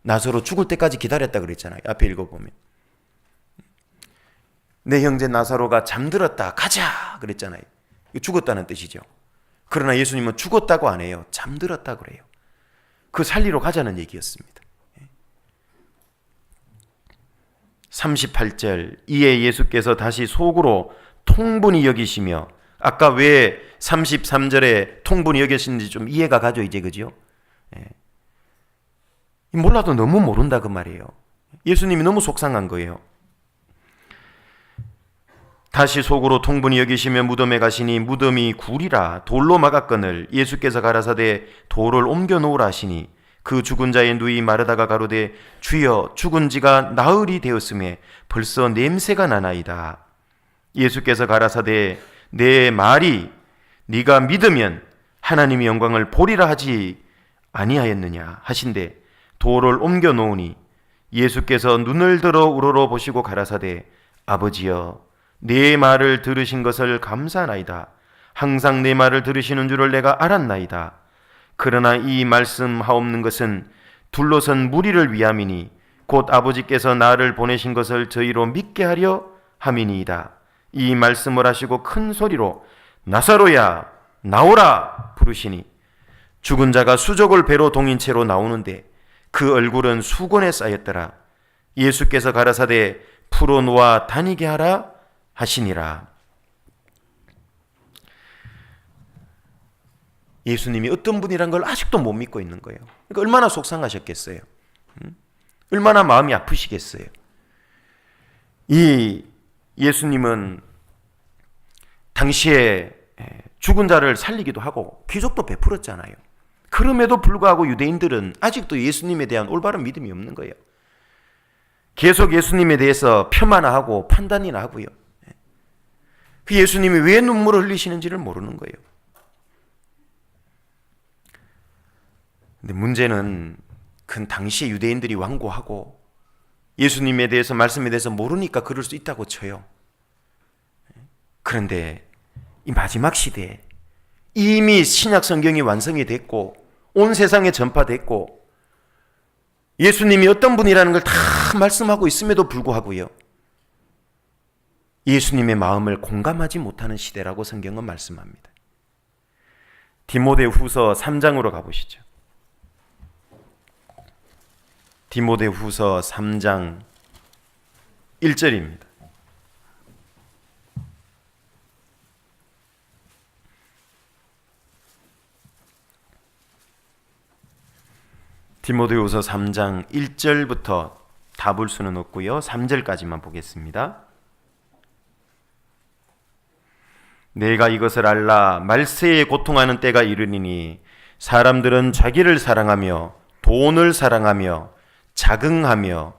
나사로 죽을 때까지 기다렸다 그랬잖아요. 앞에 읽어보면. 내 형제 나사로가 잠들었다, 가자 그랬잖아요. 죽었다는 뜻이죠. 그러나 예수님은 죽었다고 안 해요. 잠들었다 그래요. 그 살리러 가자는 얘기였습니다. 38절. 이에 예수께서 다시 속으로 통분히 여기시며, 아까 왜 33절에 통분히 여기시는지 좀 이해가 가죠, 이제. 그죠? 몰라도 너무 모른다 그 말이에요. 예수님이 너무 속상한 거예요. 다시 속으로 통분히 여기시며 무덤에 가시니 무덤이 굴이라 돌로 막았거늘 예수께서 가라사대 돌을 옮겨 놓으라 하시니 그 죽은 자의 누이 마르다가 가로되 주여 죽은 지가 나흘이 되었음에 벌써 냄새가 나나이다. 예수께서 가라사대 내 말이 네가 믿으면 하나님의 영광을 보리라 하지 아니하였느냐 하신대 돌을 옮겨 놓으니 예수께서 눈을 들어 우러러 보시고 가라사대 아버지여 내 말을 들으신 것을 감사하나이다. 항상 내 말을 들으시는 줄을 내가 알았나이다. 그러나 이 말씀하옵는 것은 둘러선 무리를 위함이니 곧 아버지께서 나를 보내신 것을 저희로 믿게 하려 함이니이다. 이 말씀을 하시고 큰 소리로 나사로야 나오라 부르시니 죽은 자가 수족을 배로 동인 채로 나오는데 그 얼굴은 수건에 쌓였더라. 예수께서 가라사대 풀어놓아 다니게 하라 하시니라. 예수님이 어떤 분이란 걸 아직도 못 믿고 있는 거예요. 그러니까 얼마나 속상하셨겠어요. 얼마나 마음이 아프시겠어요. 이 예수님은 당시에 죽은 자를 살리기도 하고 기적도 베풀었잖아요. 그럼에도 불구하고 유대인들은 아직도 예수님에 대한 올바른 믿음이 없는 거예요. 계속 예수님에 대해서 폄하나 하고 판단이나 하고요. 그 예수님이 왜 눈물을 흘리시는지를 모르는 거예요. 근데 문제는 그 당시에 유대인들이 완고하고 예수님에 대해서 말씀에 대해서 모르니까 그럴 수 있다고 쳐요. 그런데 이 마지막 시대에 이미 신약 성경이 완성이 됐고 온 세상에 전파됐고 예수님이 어떤 분이라는 걸 다 말씀하고 있음에도 불구하고요. 예수님의 마음을 공감하지 못하는 시대라고 성경은 말씀합니다. 디모데후서 3장으로 가보시죠. 디모데후서 3장 1절입니다. 디모데후서 3장 1절부터 다 볼 수는 없고요. 3절까지만 보겠습니다. 내가 이것을 알라 말세에 고통하는 때가 이르니니 사람들은 자기를 사랑하며 돈을 사랑하며 자긍하며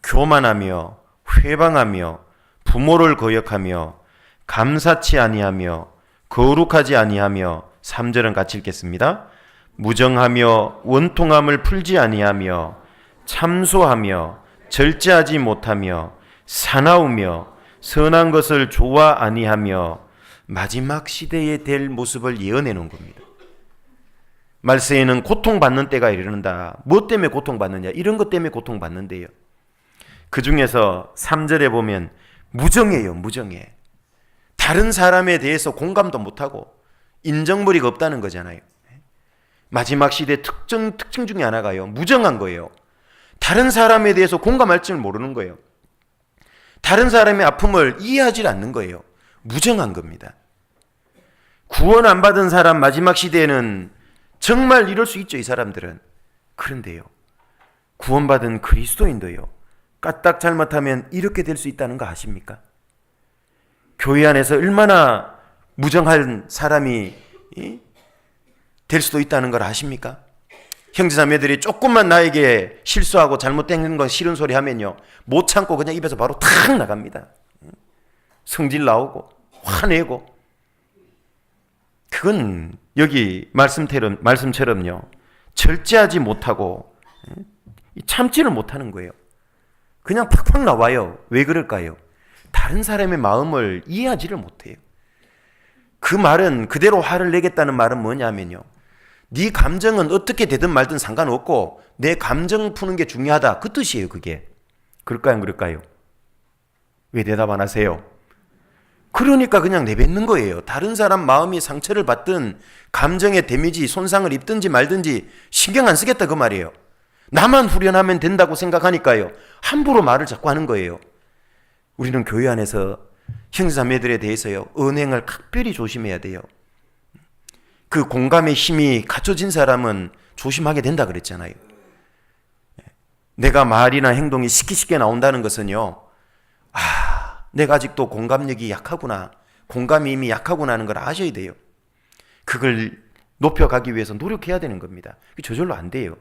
교만하며 회방하며 부모를 거역하며 감사치 아니하며 거룩하지 아니하며 3절은 같이 읽겠습니다. 무정하며 원통함을 풀지 아니하며 참소하며 절제하지 못하며 사나우며 선한 것을 좋아 아니하며 마지막 시대에 될 모습을 예언해 놓은 겁니다. 말세에는 고통받는 때가 이르는다. 뭐 때문에 고통받느냐? 이런 것 때문에 고통받는데요. 그 중에서 3절에 보면 무정해요. 무정해. 다른 사람에 대해서 공감도 못하고 인정머리가 없다는 거잖아요. 마지막 시대 특징 중에 하나가요. 무정한 거예요. 다른 사람에 대해서 공감할 줄 모르는 거예요. 다른 사람의 아픔을 이해하지 않는 거예요. 무정한 겁니다. 구원 안 받은 사람 마지막 시대에는 정말 이럴 수 있죠. 이 사람들은. 그런데요. 구원받은 그리스도인도요. 까딱 잘못하면 이렇게 될 수 있다는 거 아십니까? 교회 안에서 얼마나 무정한 사람이 될 수도 있다는 걸 아십니까? 형제자매들이 조금만 나에게 실수하고 잘못된 건 싫은 소리 하면요. 못 참고 그냥 입에서 바로 탁 나갑니다. 성질 나오고 화내고. 그건 여기 말씀처럼요. 절제하지 못하고 참지를 못하는 거예요. 그냥 팍팍 나와요. 왜 그럴까요? 다른 사람의 마음을 이해하지를 못해요. 그 말은 그대로 화를 내겠다는 말은 뭐냐면요. 네 감정은 어떻게 되든 말든 상관없고 내 감정 푸는 게 중요하다. 그 뜻이에요. 그게. 그럴까요? 안 그럴까요? 왜 대답 안 하세요? 그러니까 그냥 내뱉는 거예요. 다른 사람 마음이 상처를 받든 감정의 데미지, 손상을 입든지 말든지 신경 안 쓰겠다 그 말이에요. 나만 후련하면 된다고 생각하니까요. 함부로 말을 자꾸 하는 거예요. 우리는 교회 안에서 형제자매들에 대해서요. 언행을 각별히 조심해야 돼요. 그 공감의 힘이 갖춰진 사람은 조심하게 된다 그랬잖아요. 내가 말이나 행동이 쉽게 나온다는 것은요. 내가 아직도 공감력이 약하구나. 공감이 이미 약하구나 하는 걸 아셔야 돼요. 그걸 높여가기 위해서 노력해야 되는 겁니다. 저절로 안 돼요.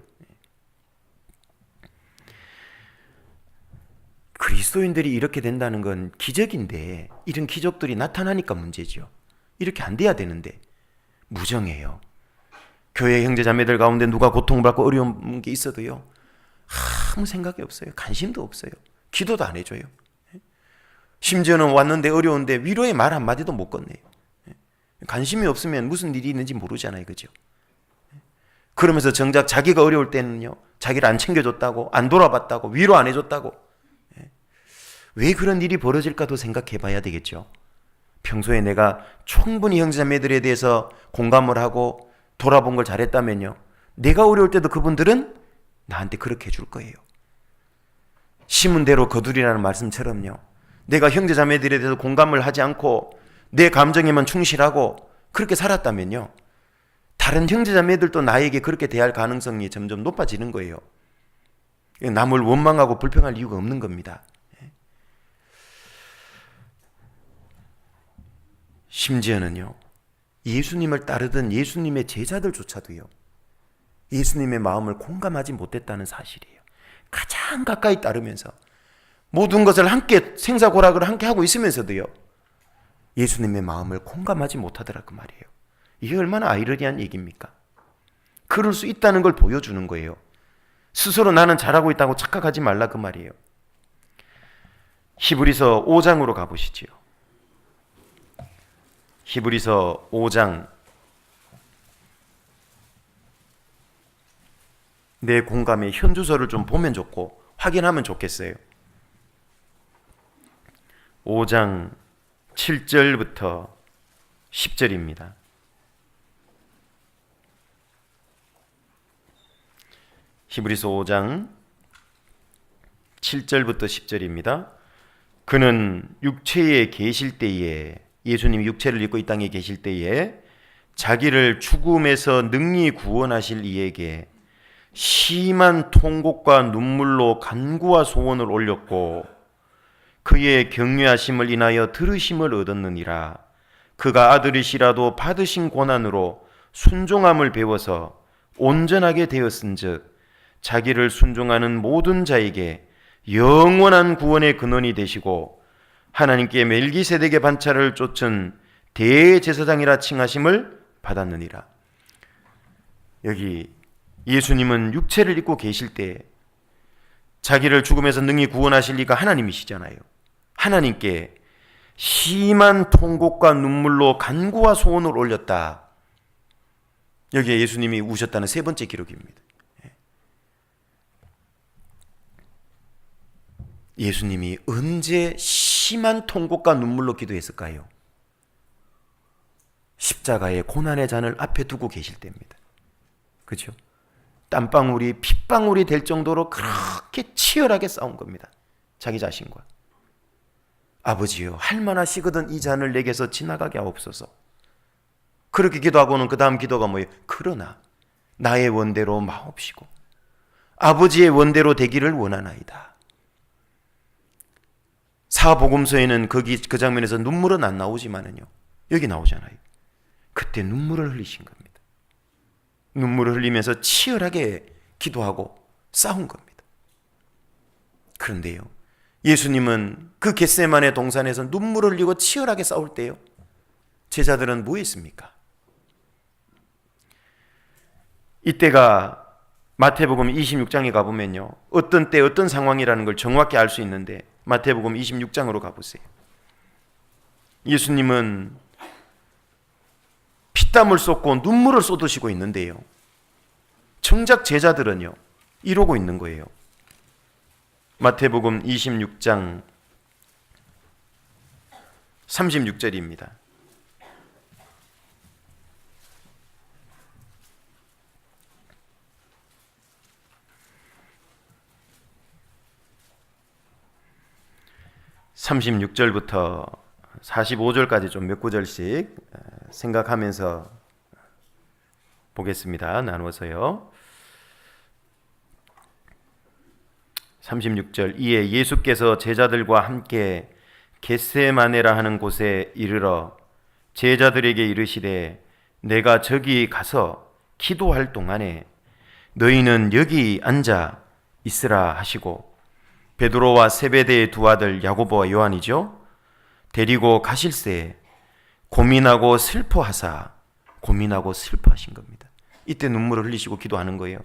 그리스도인들이 이렇게 된다는 건 기적인데 이런 기적들이 나타나니까 문제죠. 이렇게 안 돼야 되는데 무정해요. 교회 형제자매들 가운데 누가 고통받고 어려운 게 있어도요. 아무 생각이 없어요. 관심도 없어요. 기도도 안 해줘요. 심지어는 왔는데 어려운데 위로의 말 한마디도 못 건네요. 관심이 없으면 무슨 일이 있는지 모르잖아요. 그죠? 그러면서 정작 자기가 어려울 때는요, 자기를 안 챙겨줬다고, 안 돌아봤다고, 위로 안 해줬다고. 왜 그런 일이 벌어질까도 생각해 봐야 되겠죠. 평소에 내가 충분히 형제자매들에 대해서 공감을 하고 돌아본 걸 잘했다면요, 내가 어려울 때도 그분들은 나한테 그렇게 해줄 거예요. 심은 대로 거두리라는 말씀처럼요, 내가 형제자매들에 대해서 공감을 하지 않고 내 감정에만 충실하고 그렇게 살았다면요, 다른 형제자매들도 나에게 그렇게 대할 가능성이 점점 높아지는 거예요. 남을 원망하고 불평할 이유가 없는 겁니다. 심지어는요, 예수님을 따르던 예수님의 제자들조차도요, 예수님의 마음을 공감하지 못했다는 사실이에요. 가장 가까이 따르면서 모든 것을 함께 생사고락을 함께 하고 있으면서도요, 예수님의 마음을 공감하지 못하더라 그 말이에요. 이게 얼마나 아이러니한 얘기입니까? 그럴 수 있다는 걸 보여주는 거예요. 스스로 나는 잘하고 있다고 착각하지 말라 그 말이에요. 히브리서 5장으로 가보시지요. 히브리서 5장. 내 공감의 현주소를 좀 보면 좋고 확인하면 좋겠어요. 5장 7절부터 10절입니다. 히브리서 5장 7절부터 10절입니다. 그는 육체에 계실 때에, 예수님이 육체를 입고 이 땅에 계실 때에 자기를 죽음에서 능히 구원하실 이에게 심한 통곡과 눈물로 간구와 소원을 올렸고 그의 경외하심을 인하여 들으심을 얻었느니라. 그가 아들이시라도 받으신 고난으로 순종함을 배워서 온전하게 되었은즉 자기를 순종하는 모든 자에게 영원한 구원의 근원이 되시고 하나님께 멜기세덱의 반차를 쫓은 대제사장이라 칭하심을 받았느니라. 여기 예수님은 육체를 입고 계실 때 자기를 죽음에서 능히 구원하실 리가 하나님이시잖아요. 하나님께 심한 통곡과 눈물로 간구와 소원을 올렸다. 여기에 예수님이 우셨다는 세 번째 기록입니다. 예수님이 언제 심한 통곡과 눈물로 기도했을까요? 십자가의 고난의 잔을 앞에 두고 계실 때입니다. 그렇죠? 땀방울이 핏방울이 될 정도로 그렇게 치열하게 싸운 겁니다. 자기 자신과. 아버지요, 할만하시거든 이 잔을 내게서 지나가게 하옵소서. 그렇게 기도하고는 그 다음 기도가 뭐예요? 그러나 나의 원대로 마옵시고 아버지의 원대로 되기를 원하나이다. 사복음서에는 그 장면에서 눈물은 안 나오지만은요, 여기 나오잖아요. 그때 눈물을 흘리신 겁니다. 눈물을 흘리면서 치열하게 기도하고 싸운 겁니다. 그런데요, 예수님은 그 겟세마네 동산에서 눈물을 흘리고 치열하게 싸울 때요, 제자들은 뭐 했습니까? 이때가 마태복음 26장에 가보면요, 어떤 때 어떤 상황이라는 걸 정확히 알 수 있는데 마태복음 26장으로 가보세요. 예수님은 피땀을 쏟고 눈물을 쏟으시고 있는데요, 정작 제자들은요 이러고 있는 거예요. 마태복음 26장 36절입니다. (36절부터) 45절까지 좀 몇 구절씩 생각하면서 보겠습니다. 나누어서요. 36절. 이에 예수께서 제자들과 함께 겟세마네라 하는 곳에 이르러 제자들에게 이르시되 내가 저기 가서 기도할 동안에 너희는 여기 앉아 있으라 하시고 베드로와 세베대의 두 아들 야고보와 요한이죠, 데리고 가실새 고민하고 슬퍼하신 겁니다. 이때 눈물을 흘리시고 기도하는 거예요.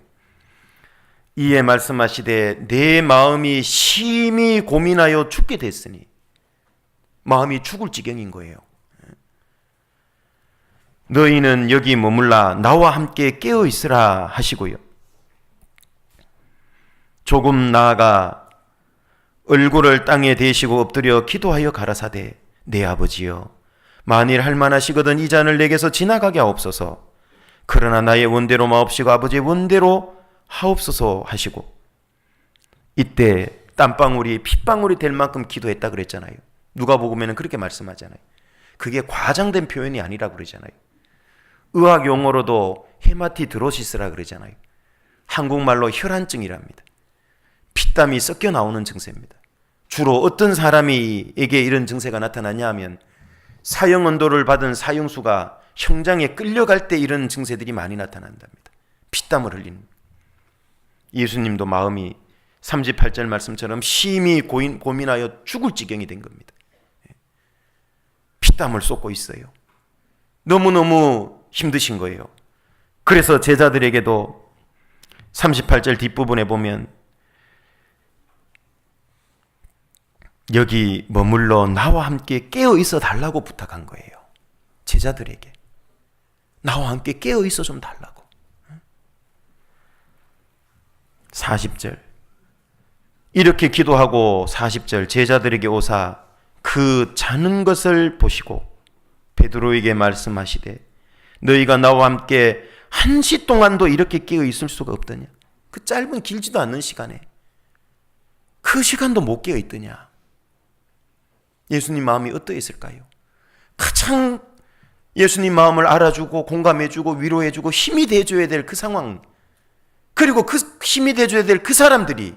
이에 말씀하시되 내 마음이 심히 고민하여 죽게 됐으니, 마음이 죽을 지경인 거예요. 너희는 여기 머물라 나와 함께 깨어 있으라 하시고요. 조금 나아가 얼굴을 땅에 대시고 엎드려 기도하여 가라사대 내 아버지여, 만일 할만하시거든 이 잔을 내게서 지나가게 하옵소서. 그러나 나의 원대로 마옵시고 아버지의 원대로 하옵소서 하시고, 이때 땀방울이 핏방울이 될 만큼 기도했다 그랬잖아요. 누가복음에는 그렇게 말씀하잖아요. 그게 과장된 표현이 아니라고 그러잖아요. 의학 용어로도 헤마티드로시스라 그러잖아요. 한국말로 혈안증이랍니다. 피땀이 섞여 나오는 증세입니다. 주로 어떤 사람에게 이런 증세가 나타나냐 하면 사형 언도를 받은 사형수가 형장에 끌려갈 때 이런 증세들이 많이 나타난답니다. 피땀을 흘리는. 예수님도 마음이 38절 말씀처럼 심히 고민하여 죽을 지경이 된 겁니다. 피땀을 쏟고 있어요. 너무너무 힘드신 거예요. 그래서 제자들에게도 38절 뒷부분에 보면 여기 머물러 나와 함께 깨어 있어 달라고 부탁한 거예요. 제자들에게 나와 함께 깨어 있어 좀 달라고. 40절 이렇게 기도하고 40절 제자들에게 오사 그 자는 것을 보시고 베드로에게 말씀하시되 너희가 나와 함께 1시 동안도 이렇게 깨어 있을 수가 없더냐. 그 짧은 길지도 않는 시간에 그 시간도 못 깨어 있더냐. 예수님 마음이 어떠했을까요? 가장 예수님 마음을 알아주고 공감해주고 위로해주고 힘이 돼줘야 될 그 상황, 그리고 그 힘이 돼줘야 될 그 사람들이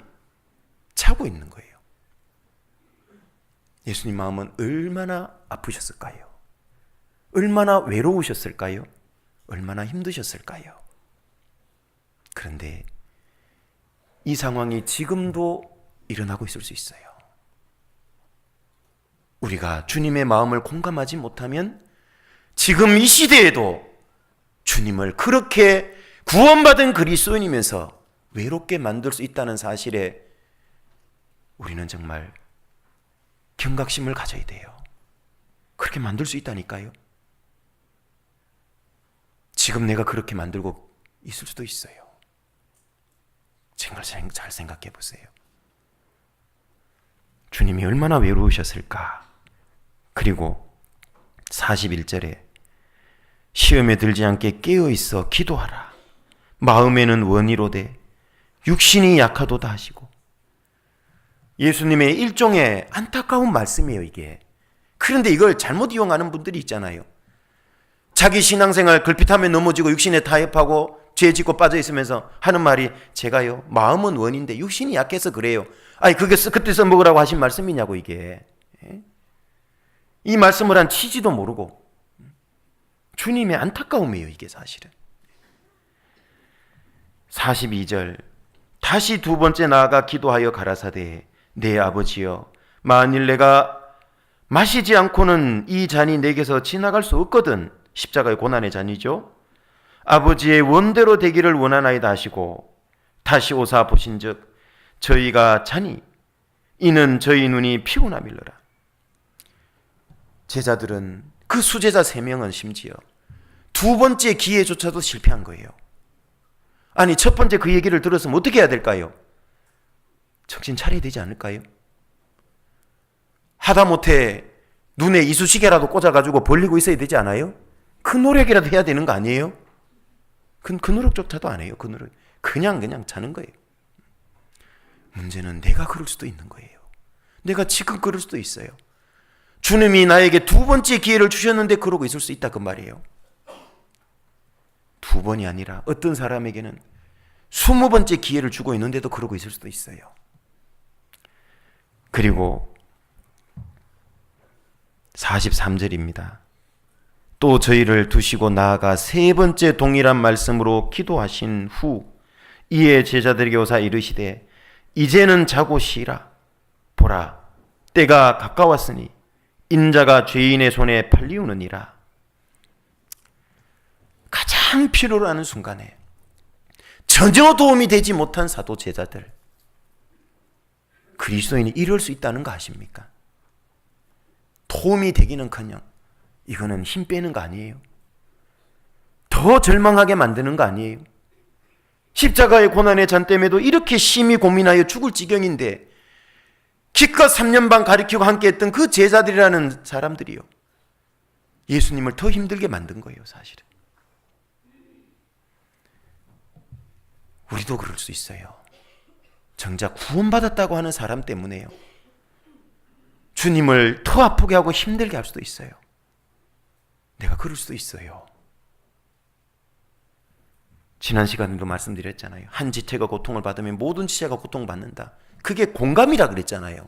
자고 있는 거예요. 예수님 마음은 얼마나 아프셨을까요? 얼마나 외로우셨을까요? 얼마나 힘드셨을까요? 그런데 이 상황이 지금도 일어나고 있을 수 있어요. 우리가 주님의 마음을 공감하지 못하면 지금 이 시대에도 주님을 그렇게 구원받은 그리스도인이면서 외롭게 만들 수 있다는 사실에 우리는 정말 경각심을 가져야 돼요. 그렇게 만들 수 있다니까요. 지금 내가 그렇게 만들고 있을 수도 있어요. 정말 잘 생각해 보세요. 주님이 얼마나 외로우셨을까. 그리고 41절에 시험에 들지 않게 깨어있어 기도하라. 마음에는 원이로되 육신이 약하도다 하시고. 예수님의 일종의 안타까운 말씀이에요, 이게. 그런데 이걸 잘못 이용하는 분들이 있잖아요. 자기 신앙생활 걸핏하면 넘어지고 육신에 타협하고 죄 짓고 빠져 있으면서 하는 말이 제가요 마음은 원인데 육신이 약해서 그래요. 아니 그게 그때 써먹으라고 하신 말씀이냐고 이게. 이 말씀을 한 취지도 모르고 주님의 안타까움이에요 이게 사실은. 42절 다시 두 번째 나아가 기도하여 가라사대 내 아버지여 만일 내가 마시지 않고는 이 잔이 내게서 지나갈 수 없거든. 십자가의 고난의 잔이죠. 아버지의 원대로 되기를 원하나이다 하시고 다시 오사 보신즉 저희가 자니 이는 저희 눈이 피곤함일러라. 제자들은 그 수제자 3명은 심지어 두 번째 기회조차도 실패한 거예요. 아니 첫 번째 그 얘기를 들었으면 어떻게 해야 될까요? 정신 차려야 되지 않을까요? 하다못해 눈에 이쑤시개라도 꽂아가지고 벌리고 있어야 되지 않아요? 그 노력이라도 해야 되는 거 아니에요? 그 노력조차도 안 해요. 그 노력. 그냥 자는 거예요. 문제는 내가 그럴 수도 있는 거예요. 내가 지금 그럴 수도 있어요. 주님이 나에게 두 번째 기회를 주셨는데 그러고 있을 수 있다 그 말이에요. 두 번이 아니라 어떤 사람에게는 20번째 기회를 주고 있는데도 그러고 있을 수도 있어요. 그리고 43절입니다. 또 저희를 두시고 나아가 세 번째 동일한 말씀으로 기도하신 후 이에 제자들에게 오사 이르시되 이제는 자고 쉬라. 보라 때가 가까웠으니 인자가 죄인의 손에 팔리우느니라. 가장 필요로 하는 순간에 전혀 도움이 되지 못한 사도 제자들, 그리스도인이 이럴 수 있다는 거 아십니까? 도움이 되기는커녕 이거는 힘 빼는 거 아니에요? 더 절망하게 만드는 거 아니에요? 십자가의 고난의 잔 때문에도 이렇게 심히 고민하여 죽을 지경인데 기껏 3년 반 가르치고 함께했던 그 제자들이라는 사람들이요, 예수님을 더 힘들게 만든 거예요. 사실은 우리도 그럴 수 있어요. 정작 구원받았다고 하는 사람 때문에요, 주님을 더 아프게 하고 힘들게 할 수도 있어요. 내가 그럴 수도 있어요. 지난 시간에도 말씀드렸잖아요. 한 지체가 고통을 받으면 모든 지체가 고통받는다. 그게 공감이라 그랬잖아요.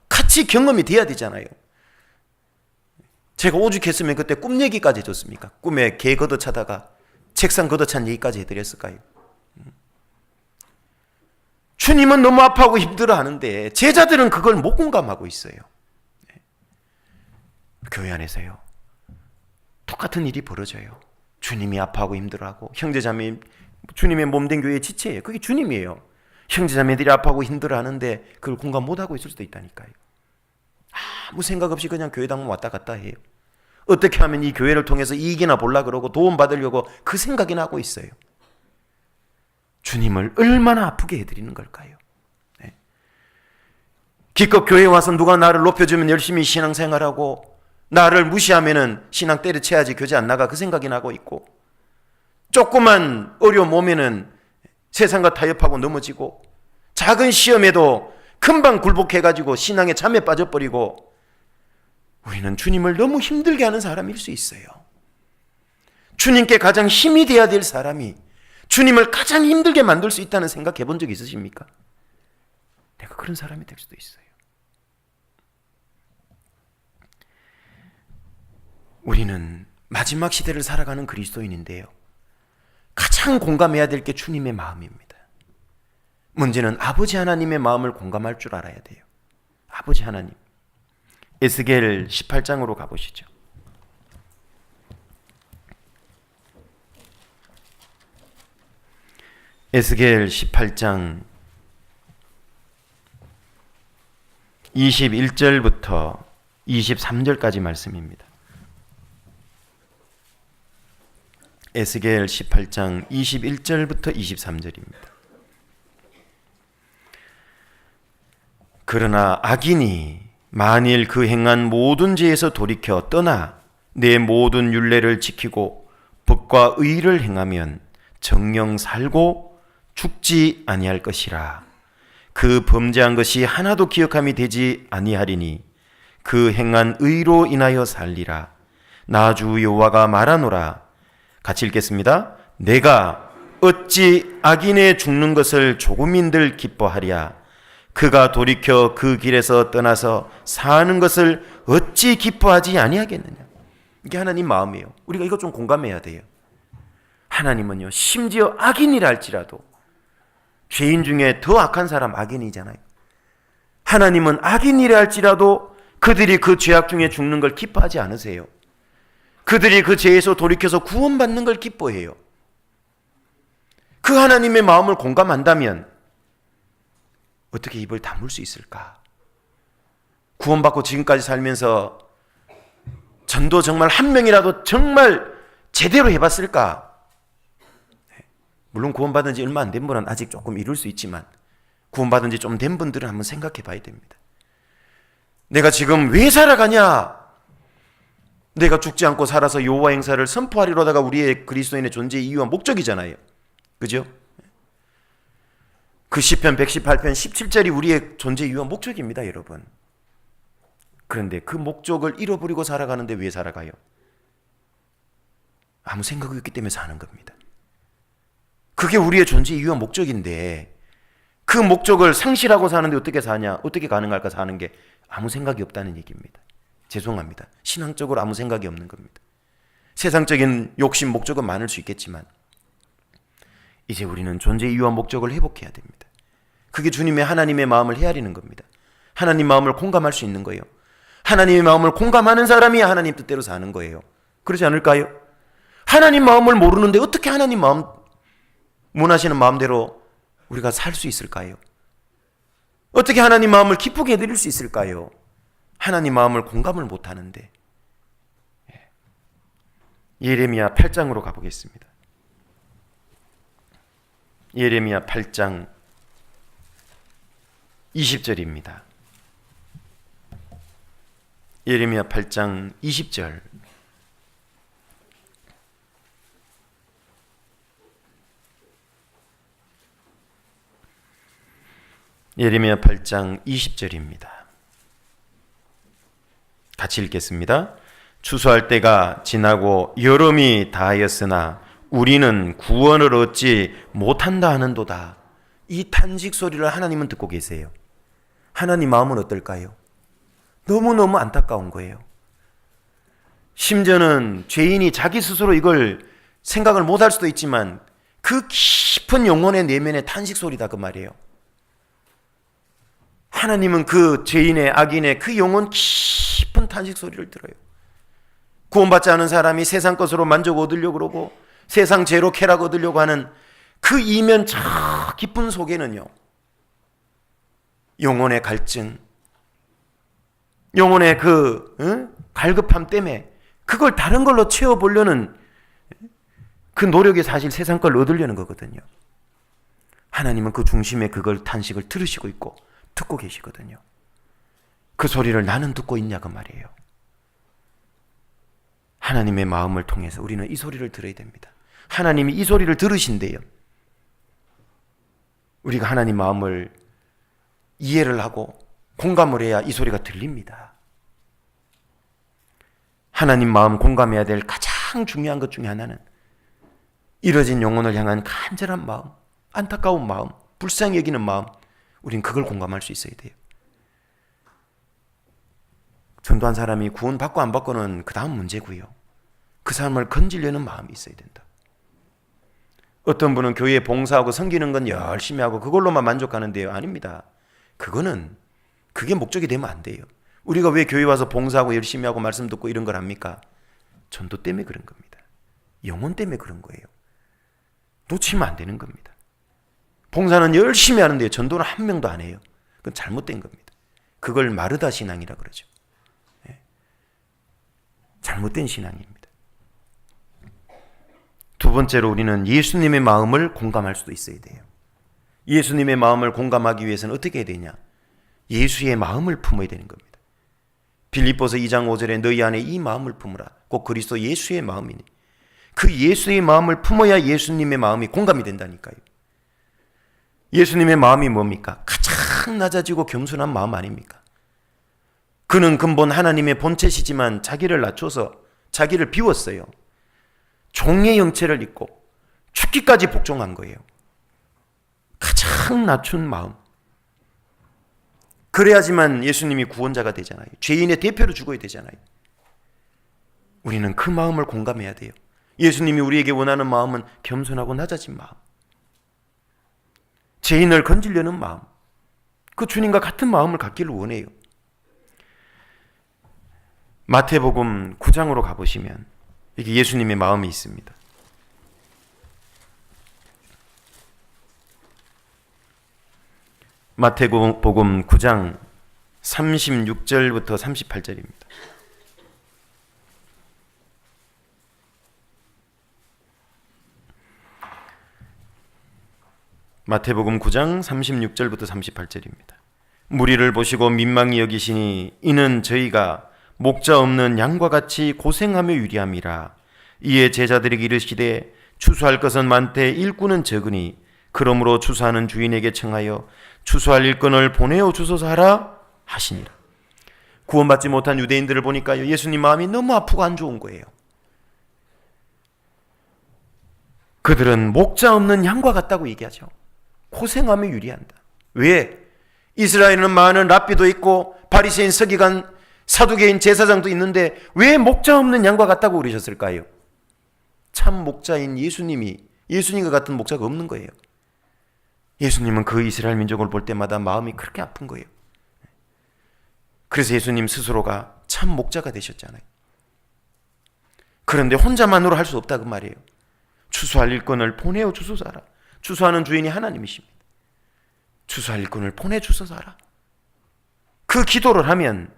같이 경험이 돼야 되잖아요. 제가 오죽했으면 그때 꿈 얘기까지 해줬습니까? 꿈에 개 걷어차다가 책상 걷어찬 얘기까지 해드렸을까요? 주님은 너무 아파하고 힘들어하는데 제자들은 그걸 못 공감하고 있어요. 교회 안에서요, 똑같은 일이 벌어져요. 주님이 아파하고 힘들어하고, 형제자매, 주님의 몸된 교회의 지체예요. 그게 주님이에요. 형제자매들이 아파하고 힘들어하는데 그걸 공감 못하고 있을 수도 있다니까요. 아무 생각 없이 그냥 교회당만 왔다 갔다 해요. 어떻게 하면 이 교회를 통해서 이익이나 보려고 그러고 도움받으려고 그 생각이나 하고 있어요. 주님을 얼마나 아프게 해드리는 걸까요? 네. 기껏 교회에 와서 누가 나를 높여주면 열심히 신앙생활하고, 나를 무시하면은 신앙 때려쳐야지 교제 안 나가, 그 생각이 나고 있고, 조그만 어려움 오면은 세상과 타협하고 넘어지고, 작은 시험에도 금방 굴복해가지고 신앙에 잠에 빠져버리고, 우리는 주님을 너무 힘들게 하는 사람일 수 있어요. 주님께 가장 힘이 돼야 될 사람이 주님을 가장 힘들게 만들 수 있다는 생각 해본 적 있으십니까? 내가 그런 사람이 될 수도 있어요. 우리는 마지막 시대를 살아가는 그리스도인인데요, 가장 공감해야 될 게 주님의 마음입니다. 문제는 아버지 하나님의 마음을 공감할 줄 알아야 돼요. 아버지 하나님. 에스겔 18장으로 가보시죠. 에스겔 18장 21절부터 23절까지 말씀입니다. 에스겔 18장 21절부터 23절입니다. 그러나 악인이 만일 그 행한 모든 죄에서 돌이켜 떠나 내 모든 율례를 지키고 법과 의를 행하면 정령 살고 죽지 아니할 것이라. 그 범죄한 것이 하나도 기억함이 되지 아니하리니 그 행한 의로 인하여 살리라. 나 주 여호와가 말하노라. 같이 읽겠습니다. 내가 어찌 악인의 죽는 것을 조금인들 기뻐하랴. 그가 돌이켜 그 길에서 떠나서 사는 것을 어찌 기뻐하지 아니하겠느냐. 이게 하나님 마음이에요. 우리가 이거 좀 공감해야 돼요. 하나님은요, 심지어 악인이라 할지라도, 죄인 중에 더 악한 사람 악인이잖아요. 하나님은 악인이라 할지라도 그들이 그 죄악 중에 죽는 걸 기뻐하지 않으세요. 그들이 그 죄에서 돌이켜서 구원받는 걸 기뻐해요. 그 하나님의 마음을 공감한다면 어떻게 입을 다물 수 있을까? 구원받고 지금까지 살면서 전도 정말 한 명이라도 정말 제대로 해봤을까? 물론 구원받은 지 얼마 안 된 분은 아직 조금 이룰 수 있지만, 구원받은 지 좀 된 분들은 한번 생각해 봐야 됩니다. 내가 지금 왜 살아가냐? 내가 죽지 않고 살아서 여호와 행사를 선포하리로다가 우리의 그리스도인의 존재의 이유와 목적이잖아요. 그죠? 그 시편 118편 17절이 우리의 존재의 이유와 목적입니다, 여러분. 그런데 그 목적을 잃어버리고 살아가는데 왜 살아가요? 아무 생각이 없기 때문에 사는 겁니다. 그게 우리의 존재의 이유와 목적인데, 그 목적을 상실하고 사는데 어떻게 사냐? 어떻게 가능할까 사는 게? 아무 생각이 없다는 얘기입니다. 죄송합니다. 신앙적으로 아무 생각이 없는 겁니다. 세상적인 욕심, 목적은 많을 수 있겠지만 이제 우리는 존재의 이유와 목적을 회복해야 됩니다. 그게 주님의 하나님의 마음을 헤아리는 겁니다. 하나님 마음을 공감할 수 있는 거예요. 하나님의 마음을 공감하는 사람이 하나님 뜻대로 사는 거예요. 그렇지 않을까요? 하나님 마음을 모르는데 어떻게 하나님 마음 원하시는 마음대로 우리가 살 수 있을까요? 어떻게 하나님 마음을 기쁘게 해드릴 수 있을까요? 하나님 마음을 공감을 못하는데. 예레미야 8장으로 가보겠습니다. 예레미야 8장 20절입니다. 예레미야 8장 20절. 예레미야 8장 20절입니다. 같이 읽겠습니다. 추수할 때가 지나고 여름이 다하였으나 우리는 구원을 얻지 못한다 하는도다. 이 탄식 소리를 하나님은 듣고 계세요. 하나님 마음은 어떨까요? 너무너무 안타까운 거예요. 심지어는 죄인이 자기 스스로 이걸 생각을 못할 수도 있지만 그 깊은 영혼의 내면의 탄식 소리다 그 말이에요. 하나님은 그 죄인의 악인의 그 영혼 깊은 탄식 소리를 들어요. 구원받지 않은 사람이 세상 것으로 만족 얻으려고 그러고 세상 죄로 쾌락 얻으려고 하는 그 이면 저 깊은 속에는요, 영혼의 갈증, 영혼의 그 갈급함 때문에 그걸 다른 걸로 채워보려는 그 노력이 사실 세상 걸 얻으려는 거거든요. 하나님은 그 중심에 그걸 탄식을 들으시고 있고 듣고 계시거든요. 그 소리를 나는 듣고 있냐 그 말이에요. 하나님의 마음을 통해서 우리는 이 소리를 들어야 됩니다. 하나님이 이 소리를 들으신대요. 우리가 하나님 마음을 이해를 하고 공감을 해야 이 소리가 들립니다. 하나님 마음 공감해야 될 가장 중요한 것 중에 하나는 이뤄진 영혼을 향한 간절한 마음, 안타까운 마음, 불쌍히 여기는 마음, 우린 그걸 공감할 수 있어야 돼요. 전도한 사람이 구원 받고 안 받고는 그 다음 문제고요. 그 사람을 건지려는 마음이 있어야 된다. 어떤 분은 교회에 봉사하고 섬기는 건 열심히 하고 그걸로만 만족하는데요. 아닙니다. 그게 목적이 되면 안 돼요. 우리가 왜 교회 와서 봉사하고 열심히 하고 말씀 듣고 이런 걸 합니까? 전도 때문에 그런 겁니다. 영혼 때문에 그런 거예요. 놓치면 안 되는 겁니다. 봉사는 열심히 하는데요. 전도는 한 명도 안 해요. 그건 잘못된 겁니다. 그걸 마르다 신앙이라 그러죠. 잘못된 신앙입니다. 두 번째로 우리는 예수님의 마음을 공감할 수도 있어야 돼요. 예수님의 마음을 공감하기 위해서는 어떻게 해야 되냐? 예수의 마음을 품어야 되는 겁니다. 빌립보서 2장 5절에 너희 안에 이 마음을 품으라. 곧 그리스도 예수의 마음이니. 그 예수의 마음을 품어야 예수님의 마음이 공감이 된다니까요. 예수님의 마음이 뭡니까? 가장 낮아지고 겸손한 마음 아닙니까? 그는 근본 하나님의 본체시지만 자기를 낮춰서 자기를 비웠어요. 종의 형체를 입고 죽기까지 복종한 거예요. 가장 낮춘 마음. 그래야지만 예수님이 구원자가 되잖아요. 죄인의 대표로 죽어야 되잖아요. 우리는 그 마음을 공감해야 돼요. 예수님이 우리에게 원하는 마음은 겸손하고 낮아진 마음, 죄인을 건지려는 마음, 그 주님과 같은 마음을 갖기를 원해요. 마태복음 9장으로 가보시면 여기 예수님의 마음이 있습니다. 마태복음 9장 36절부터 38절입니다. 마태복음 9장 36절부터 38절입니다. 무리를 보시고 민망히 여기시니 이는 저희가 목자 없는 양과 같이 고생하며 유리함이라. 이에 제자들에게 이르시되 추수할 것은 많되 일꾼은 적으니 그러므로 추수하는 주인에게 청하여 추수할 일꾼을 보내어 주소서 하라 하시니라. 구원받지 못한 유대인들을 보니까 예수님 마음이 너무 아프고 안 좋은 거예요. 그들은 목자 없는 양과 같다고 얘기하죠. 고생하며 유리한다. 왜? 이스라엘은 많은 랍비도 있고 바리새인 서기관 사두개인 제사장도 있는데 왜 목자 없는 양과 같다고 그러셨을까요? 참 목자인 예수님과 같은 목자가 없는 거예요. 예수님은 그 이스라엘 민족을 볼 때마다 마음이 그렇게 아픈 거예요. 그래서 예수님 스스로가 참 목자가 되셨잖아요. 그런데 혼자만으로 할 수 없다 그 말이에요. 추수할 일꾼을 보내어 주소서 하라. 추수하는 주인이 하나님이십니다. 추수할 일꾼을 보내주소서 하라. 그 기도를 하면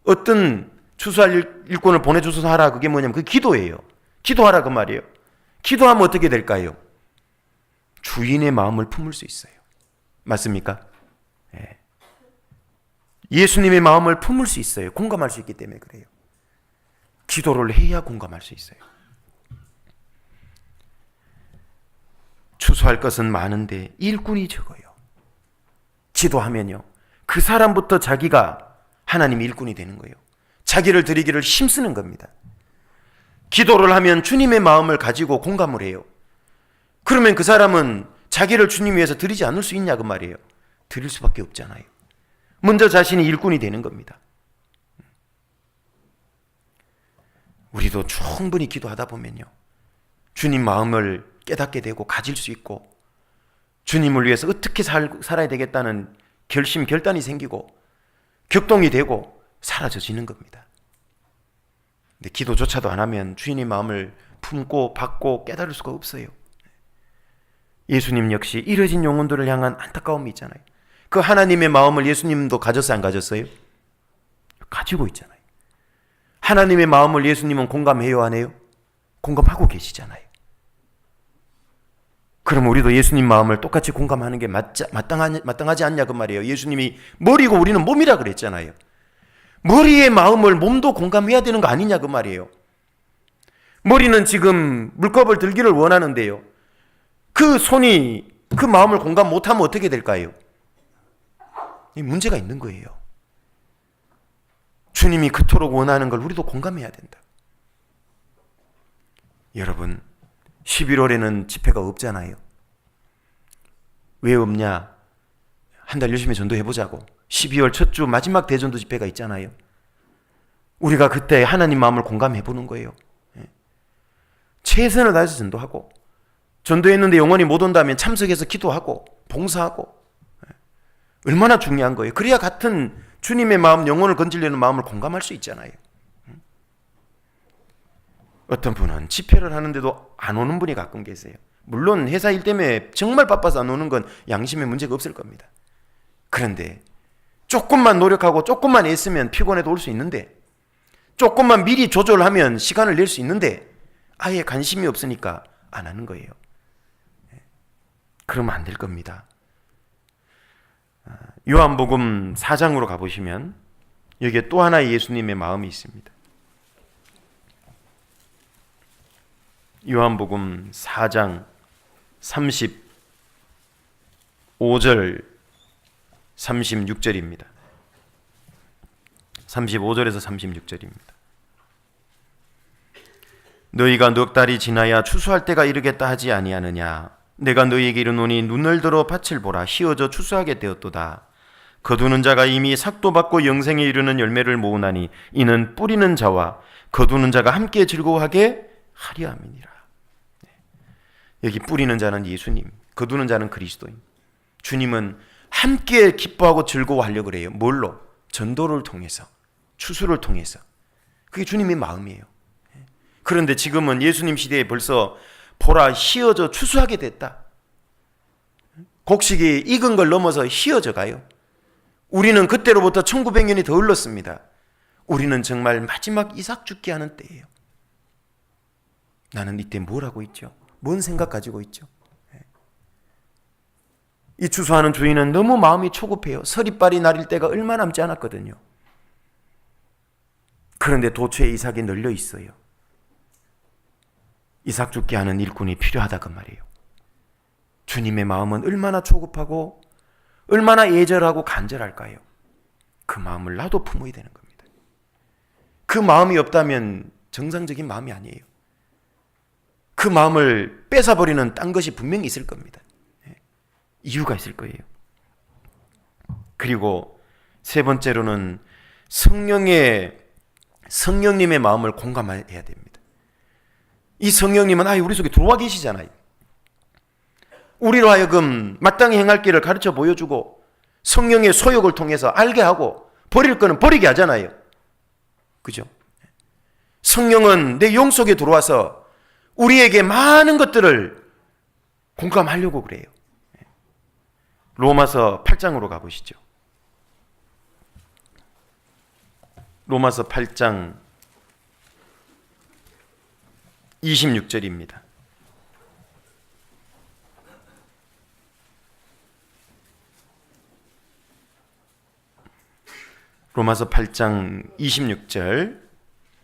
어떤 추수할 일꾼을 보내주소서 하라, 그게 뭐냐면 그 기도예요. 기도하라 그 말이에요. 기도하면 어떻게 될까요? 주인의 마음을 품을 수 있어요. 맞습니까? 예. 예수님의 마음을 품을 수 있어요. 공감할 수 있기 때문에 그래요. 기도를 해야 공감할 수 있어요. 추수할 것은 많은데 일꾼이 적어요. 기도하면요, 그 사람부터 자기가 하나님의 일꾼이 되는 거예요. 자기를 드리기를 힘쓰는 겁니다. 기도를 하면 주님의 마음을 가지고 공감을 해요. 그러면 그 사람은 자기를 주님 위해서 드리지 않을 수 있냐 그 말이에요. 드릴 수밖에 없잖아요. 먼저 자신이 일꾼이 되는 겁니다. 우리도 충분히 기도하다 보면요, 주님 마음을 깨닫게 되고 가질 수 있고, 주님을 위해서 어떻게 살아야 되겠다는 결단이 생기고 격동이 되고 사라져지는 겁니다. 근데 기도조차도 안 하면 주인의 마음을 품고 받고 깨달을 수가 없어요. 예수님 역시 잃어진 영혼들을 향한 안타까움이 있잖아요. 그 하나님의 마음을 예수님도 가졌어요, 안 가졌어요? 가지고 있잖아요. 하나님의 마음을 예수님은 공감해요, 안 해요? 공감하고 계시잖아요. 그럼 우리도 예수님 마음을 똑같이 공감하는 게 마땅하지 않냐 그 말이에요. 예수님이 머리고 우리는 몸이라 그랬잖아요. 머리의 마음을 몸도 공감해야 되는 거 아니냐 그 말이에요. 머리는 지금 물컵을 들기를 원하는데요, 그 손이 그 마음을 공감 못하면 어떻게 될까요? 문제가 있는 거예요. 주님이 그토록 원하는 걸 우리도 공감해야 된다. 여러분, 11월에는 집회가 없잖아요. 왜 없냐? 한 달 열심히 전도해보자고. 12월 첫 주 마지막 대전도 집회가 있잖아요. 우리가 그때 하나님 마음을 공감해보는 거예요. 최선을 다해서 전도하고, 전도했는데 영원히 못 온다면 참석해서 기도하고 봉사하고, 얼마나 중요한 거예요. 그래야 같은 주님의 마음, 영혼을 건지려는 마음을 공감할 수 있잖아요. 어떤 분은 집회를 하는데도 안 오는 분이 가끔 계세요. 물론 회사 일 때문에 정말 바빠서 안 오는 건 양심에 문제가 없을 겁니다. 그런데 조금만 노력하고 조금만 애쓰면 피곤해도 올 수 있는데, 조금만 미리 조절하면 시간을 낼 수 있는데 아예 관심이 없으니까 안 하는 거예요. 그러면 안 될 겁니다. 요한복음 4장으로 가보시면 여기에 또 하나의 예수님의 마음이 있습니다. 요한복음 4장 35절 36절입니다. 35절에서 36절입니다. 너희가 넉 달이 지나야 추수할 때가 이르겠다 하지 아니하느냐? 내가 너희에게 이르노니 눈을 들어 밭을 보라. 휘어져 추수하게 되었도다. 거두는 자가 이미 삭도 받고 영생에 이르는 열매를 모으나니 이는 뿌리는 자와 거두는 자가 함께 즐거워하게 하려 함이니라. 여기 뿌리는 자는 예수님, 거두는 자는 그리스도인. 주님은 함께 기뻐하고 즐거워하려고 그래요. 뭘로? 전도를 통해서, 추수를 통해서. 그게 주님의 마음이에요. 그런데 지금은 예수님 시대에 벌써 보라, 휘어져 추수하게 됐다. 곡식이 익은 걸 넘어서 휘어져 가요. 우리는 그때로부터 1900년이 더 흘렀습니다. 우리는 정말 마지막 이삭 죽게 하는 때예요. 나는 이때 뭘 하고 있죠? 뭔 생각 가지고 있죠? 이 추수하는 주인은 너무 마음이 초급해요. 서리빨이 나릴 때가 얼마 남지 않았거든요. 그런데 도처에 이삭이 널려 있어요. 이삭 죽게 하는 일꾼이 필요하다 그 말이에요. 주님의 마음은 얼마나 초급하고 얼마나 예절하고 간절할까요? 그 마음을 나도 품어야 되는 겁니다. 그 마음이 없다면 정상적인 마음이 아니에요. 그 마음을 뺏어버리는 딴 것이 분명히 있을 겁니다. 이유가 있을 거예요. 그리고 세 번째로는 성령님의 마음을 공감해야 됩니다. 이 성령님은 아예 우리 속에 들어와 계시잖아요. 우리로 하여금 마땅히 행할 길을 가르쳐 보여주고 성령의 소욕을 통해서 알게 하고 버릴 거는 버리게 하잖아요. 그죠? 성령은 내 영 속에 들어와서 우리에게 많은 것들을 공감하려고 그래요. 로마서 8장으로 가보시죠. 로마서 8장 26절입니다. 로마서 8장 26절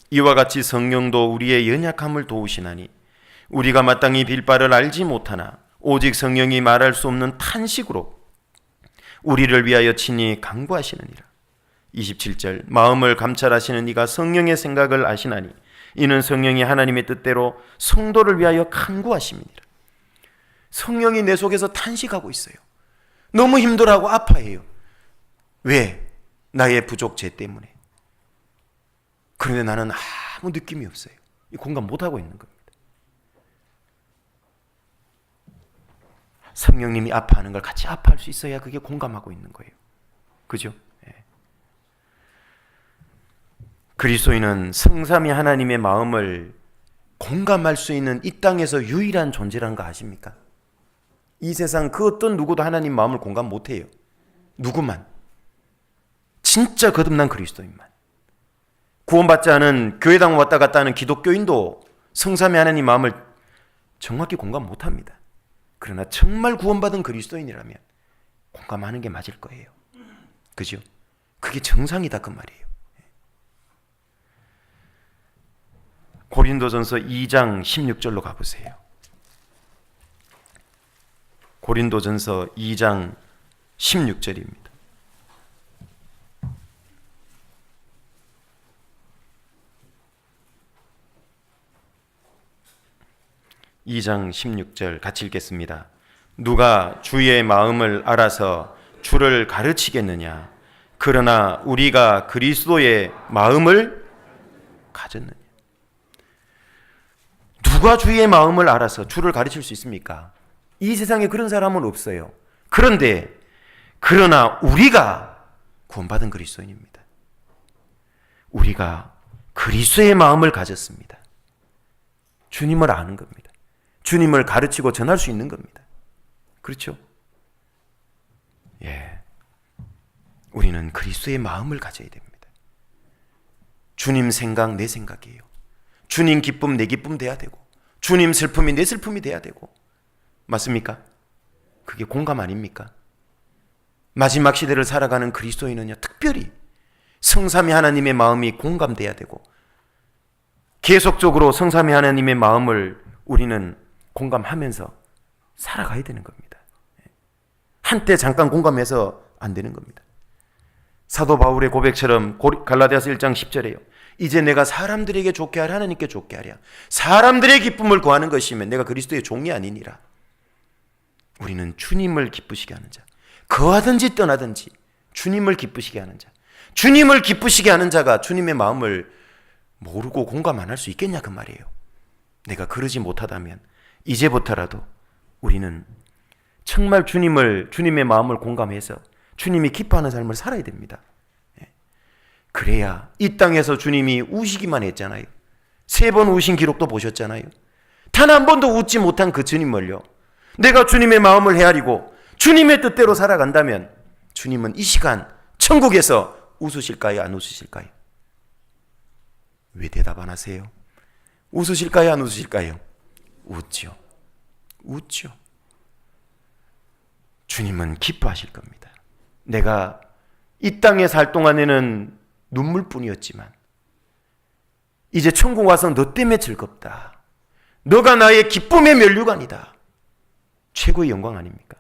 이와 같이 성령도 우리의 연약함을 도우시나니 우리가 마땅히 빌 바를 알지 못하나 오직 성령이 말할 수 없는 탄식으로 우리를 위하여 친히 간구하시느니라. 27절 마음을 감찰하시는 이가 성령의 생각을 아시나니 이는 성령이 하나님의 뜻대로 성도를 위하여 간구하심이니라. 성령이 내 속에서 탄식하고 있어요. 너무 힘들어하고 아파해요. 왜? 나의 부족 죄 때문에. 그런데 나는 아무 느낌이 없어요. 공감 못하고 있는 겁니다. 성령님이 아파하는 걸 같이 아파할 수 있어야 그게 공감하고 있는 거예요. 그죠? 예. 그리스도인은 성삼위 하나님의 마음을 공감할 수 있는 이 땅에서 유일한 존재라는 거 아십니까? 이 세상 그 어떤 누구도 하나님 마음을 공감 못해요. 누구만. 진짜 거듭난 그리스도인만. 구원받지 않은 교회당 왔다 갔다 하는 기독교인도 성삼위 하나님 마음을 정확히 공감 못합니다. 그러나 정말 구원받은 그리스도인이라면 공감하는 게 맞을 거예요. 그죠? 그게 정상이다 그 말이에요. 고린도전서 2장 16절로 가보세요. 고린도전서 2장 16절입니다. (2장 16절) 같이 읽겠습니다. 누가 주의 마음을 알아서 주를 가르치겠느냐? 그러나 우리가 그리스도의 마음을 가졌느냐? 누가 주의 마음을 알아서 주를 가르칠 수 있습니까? 이 세상에 그런 사람은 없어요. 그러나 우리가 구원받은 그리스도인입니다. 우리가 그리스도의 마음을 가졌습니다. 주님을 아는 겁니다. 주님을 가르치고 전할 수 있는 겁니다. 그렇죠? 예. 우리는 그리스도의 마음을 가져야 됩니다. 주님 생각 내 생각이에요. 주님 기쁨 내 기쁨 돼야 되고, 주님 슬픔이 내 슬픔이 돼야 되고. 맞습니까? 그게 공감 아닙니까? 마지막 시대를 살아가는 그리스도인은요, 특별히 성삼위 하나님의 마음이 공감돼야 되고, 계속적으로 성삼위 하나님의 마음을 우리는 공감하면서 살아가야 되는 겁니다. 한때 잠깐 공감해서 안 되는 겁니다. 사도 바울의 고백처럼 갈라디아서 1장 10절에요. 이제 내가 사람들에게 좋게 하려 하나님께 좋게 하랴. 사람들의 기쁨을 구하는 것이면 내가 그리스도의 종이 아니니라. 우리는 주님을 기쁘시게 하는 자, 거하든지 떠나든지 주님을 기쁘시게 하는 자, 주님을 기쁘시게 하는 자가 주님의 마음을 모르고 공감 안 할 수 있겠냐 그 말이에요. 내가 그러지 못하다면 이제부터라도 우리는 정말 주님의 마음을 공감해서 주님이 기뻐하는 삶을 살아야 됩니다. 그래야 이 땅에서 주님이 우시기만 했잖아요. 3번 우신 기록도 보셨잖아요. 단 한 번도 웃지 못한 그 주님을요, 내가 주님의 마음을 헤아리고 주님의 뜻대로 살아간다면 주님은 이 시간 천국에서 웃으실까요? 안 웃으실까요? 왜 대답 안 하세요? 웃으실까요? 안 웃으실까요? 웃죠. 웃죠. 주님은 기뻐하실 겁니다. 내가 이 땅에 살 동안에는 눈물뿐이었지만 이제 천국 와서 너 때문에 즐겁다. 너가 나의 기쁨의 면류관이다. 최고의 영광 아닙니까?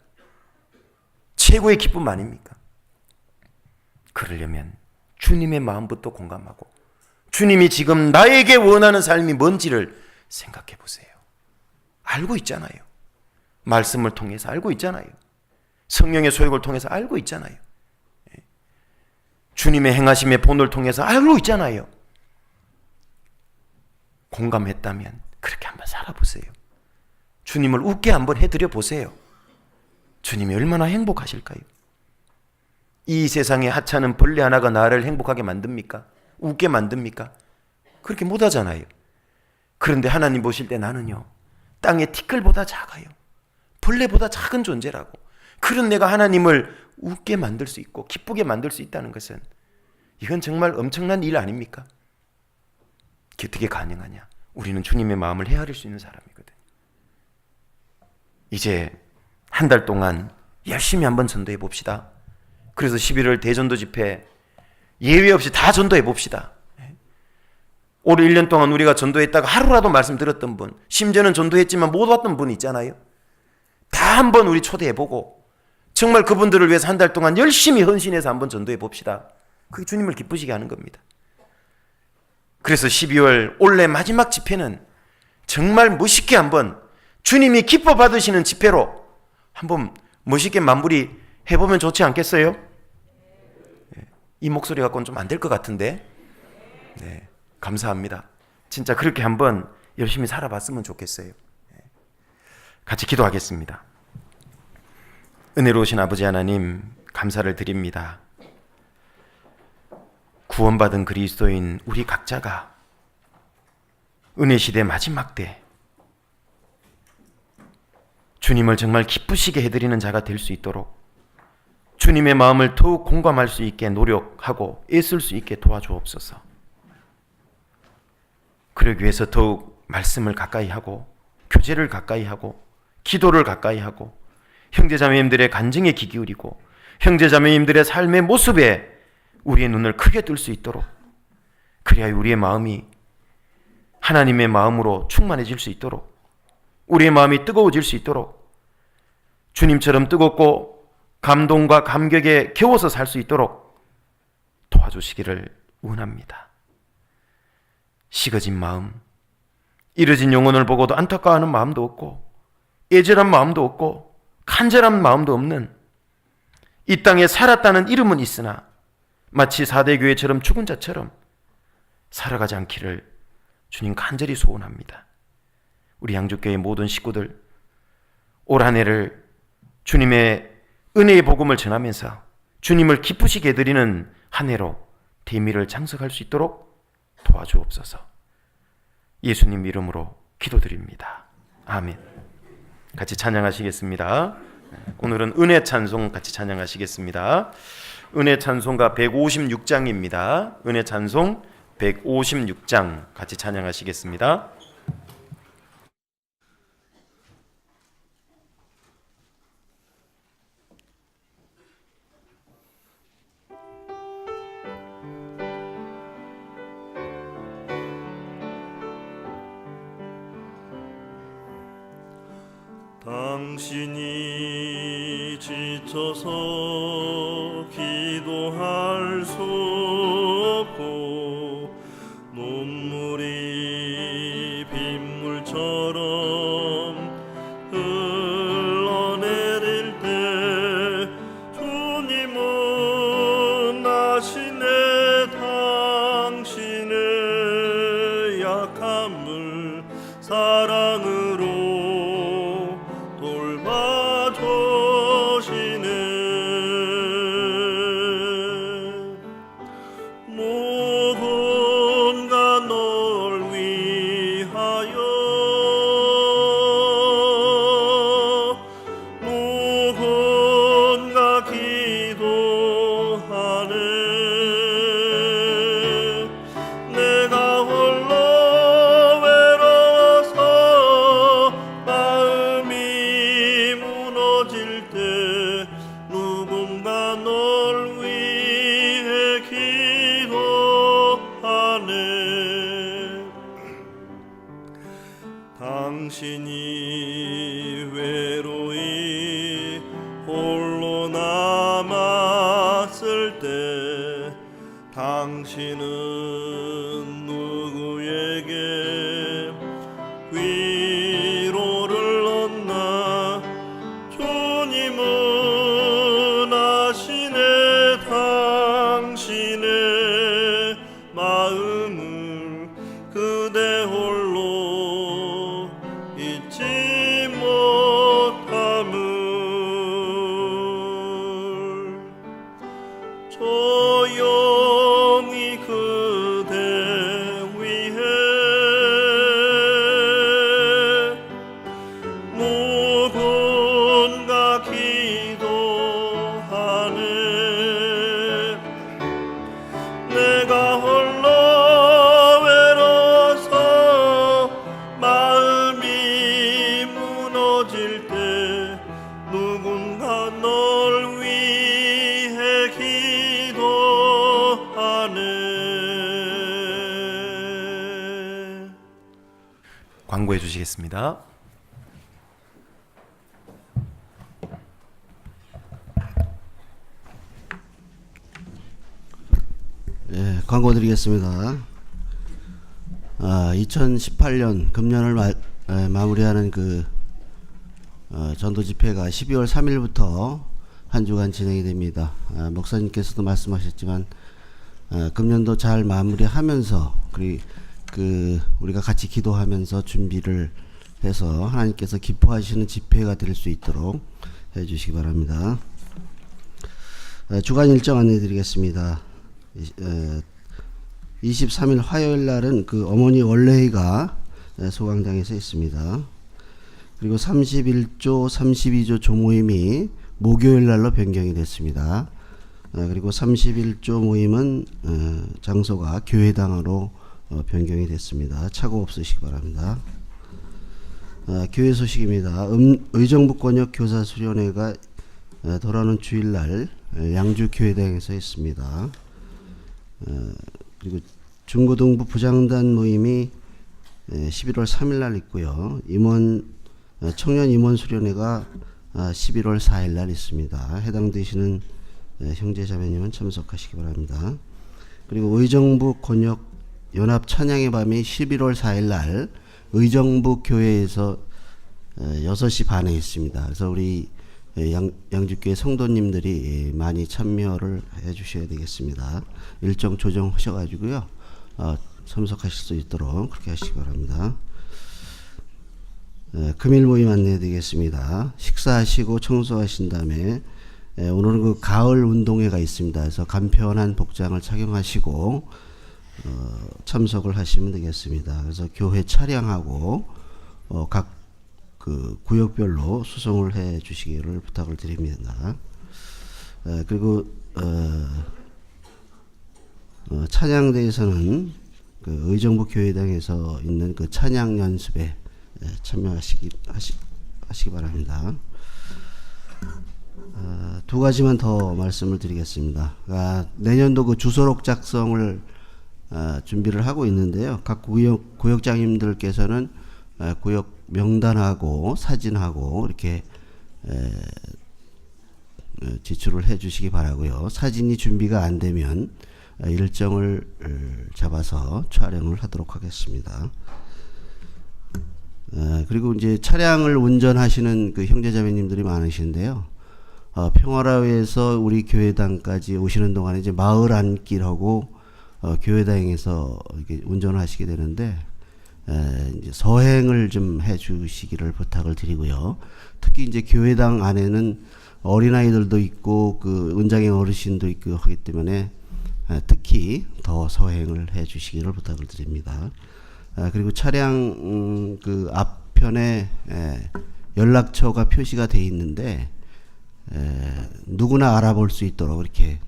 최고의 기쁨 아닙니까? 그러려면 주님의 마음부터 공감하고 주님이 지금 나에게 원하는 삶이 뭔지를 생각해 보세요. 알고 있잖아요. 말씀을 통해서 알고 있잖아요. 성령의 소욕을 통해서 알고 있잖아요. 주님의 행하심의 본을 통해서 알고 있잖아요. 공감했다면 그렇게 한번 살아보세요. 주님을 웃게 한번 해드려 보세요. 주님이 얼마나 행복하실까요? 이 세상의 하찮은 벌레 하나가 나를 행복하게 만듭니까? 웃게 만듭니까? 그렇게 못하잖아요. 그런데 하나님 보실 때 나는요, 땅의 티끌보다 작아요. 벌레보다 작은 존재라고. 그런 내가 하나님을 웃게 만들 수 있고 기쁘게 만들 수 있다는 것은, 이건 정말 엄청난 일 아닙니까? 어떻게 가능하냐? 우리는 주님의 마음을 헤아릴 수 있는 사람이거든. 이제 한 달 동안 열심히 한번 전도해 봅시다. 그래서 11월 대전도 집회 예외 없이 다 전도해 봅시다. 올해 1년 동안 우리가 전도했다가 하루라도 말씀 들었던 분, 심지어는 전도했지만 못 왔던 분 있잖아요. 다 한번 우리 초대해보고 정말 그분들을 위해서 한 달 동안 열심히 헌신해서 한번 전도해 봅시다. 그게 주님을 기쁘시게 하는 겁니다. 그래서 12월 올해 마지막 집회는 정말 멋있게 한번 주님이 기뻐 받으시는 집회로 한번 멋있게 마무리 해보면 좋지 않겠어요? 이 목소리 갖고는 좀 안 될 것 같은데. 네, 감사합니다. 진짜 그렇게 한번 열심히 살아봤으면 좋겠어요. 같이 기도하겠습니다. 은혜로우신 아버지 하나님, 감사를 드립니다. 구원받은 그리스도인 우리 각자가 은혜 시대 마지막 때 주님을 정말 기쁘시게 해드리는 자가 될 수 있도록 주님의 마음을 더욱 공감할 수 있게 노력하고 애쓸 수 있게 도와주옵소서. 그러기 위해서 더욱 말씀을 가까이 하고 교제를 가까이 하고 기도를 가까이 하고 형제자매님들의 간증에 귀 기울이고 형제자매님들의 삶의 모습에 우리의 눈을 크게 뜰 수 있도록, 그래야 우리의 마음이 하나님의 마음으로 충만해질 수 있도록, 우리의 마음이 뜨거워질 수 있도록, 주님처럼 뜨겁고 감동과 감격에 겨워서 살 수 있도록 도와주시기를 원합니다. 식어진 마음, 이뤄진 영혼을 보고도 안타까워하는 마음도 없고 애절한 마음도 없고 간절한 마음도 없는, 이 땅에 살았다는 이름은 있으나 마치 4대 교회처럼 죽은 자처럼 살아가지 않기를 주님 간절히 소원합니다. 우리 양주교회 모든 식구들 올 한 해를 주님의 은혜의 복음을 전하면서 주님을 기쁘시게 해드리는 한 해로 대미를 장석할 수 있도록 도와주옵소서. 예수님 이름으로 기도드립니다. 아멘. 같이 찬양하시겠습니다. 오늘은 은혜 찬송 같이 찬양하시겠습니다. 은혜 찬송가 156장입니다. 은혜 찬송 156장 같이 찬양하시겠습니다.
당신이 지쳐서 기도할 수 없고 눈물이 빗물처럼 흘러내릴 때 주님은 아시네. 당신의 약함을 사랑으로 당신이 외로이 홀로 남았을 때 당신은 누구에게 위로를 얻나. 주님은 아시네. 당신의 마음을 그대 홀로 잊지 못함을. 조용히 그대 위해 묵은 어려워질 때 누군가 널 위해 기도하네.
광고해 주시겠습니다.
예, 광고 드리겠습니다. 2018년 금년을 마무리하는 그 전도 집회가 12월 3일부터 한 주간 진행이 됩니다. 목사님께서도 말씀하셨지만 금년도 잘 마무리하면서 우리가 같이 기도하면서 준비를 해서 하나님께서 기뻐하시는 집회가 될 수 있도록 해주시기 바랍니다. 주간 일정 안내 드리겠습니다. 23일 화요일 날은 그 어머니 원래회가 소강당에서 있습니다. 그리고 31조, 32조 조모임이 목요일 날로 변경이 됐습니다. 그리고 31조 모임은 장소가 교회당으로 변경이 됐습니다. 착오 없으시기 바랍니다. 교회 소식입니다. 의정부 권역 교사 수련회가 돌아오는 주일날 양주 교회당에서 있습니다. 그리고 중고등부 부장단 모임이 11월 3일 날 있고요. 청년 임원 수련회가 11월 4일 날 있습니다. 해당되시는 형제자매님은 참석하시기 바랍니다. 그리고 의정부 권역 연합 찬양의 밤이 11월 4일 날 의정부 교회에서 6시 반에 있습니다. 그래서 우리 양주교회 성도님들이 많이 참여를 해 주셔야 되겠습니다. 일정 조정하셔가지고요. 참석하실 수 있도록 그렇게 하시기 바랍니다. 금일 모임 안내해 드리겠습니다. 식사하시고 청소하신 다음에 오늘은 그 가을 운동회가 있습니다. 그래서 간편한 복장을 착용하시고 참석을 하시면 되겠습니다. 그래서 교회 차량하고 각 그 구역별로 수송을 해 주시기를 부탁을 드립니다. 그리고 찬양대에서는 그 의정부 교회당에서 있는 그 찬양 연습에 참여하시기 바랍니다. 두 가지만 더 말씀을 드리겠습니다. 내년도 그 주소록 작성을 준비를 하고 있는데요. 각 구역장님들께서는 구역 명단하고 사진하고 이렇게 지출을 해 주시기 바라고요. 사진이 준비가 안 되면 일정을 잡아서 촬영을 하도록 하겠습니다. 그리고 이제 차량을 운전하시는 그 형제자매님들이 많으신데요. 평화라에서 우리 교회당까지 오시는 동안에 이제 마을 안길하고 교회당에서 이렇게 운전을 하시게 되는데 이제 서행을 좀 해주시기를 부탁을 드리고요. 특히 이제 교회당 안에는 어린아이들도 있고 그 은장의 어르신도 있고 하기 때문에 특히 더 서행을 해주시기를 부탁을 드립니다. 그리고 차량 그 앞편에 연락처가 표시가 되어 있는데 누구나 알아볼 수 있도록 이렇게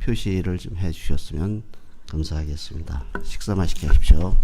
표시를 좀 해주셨으면 감사하겠습니다. 식사 맛있게 하십시오.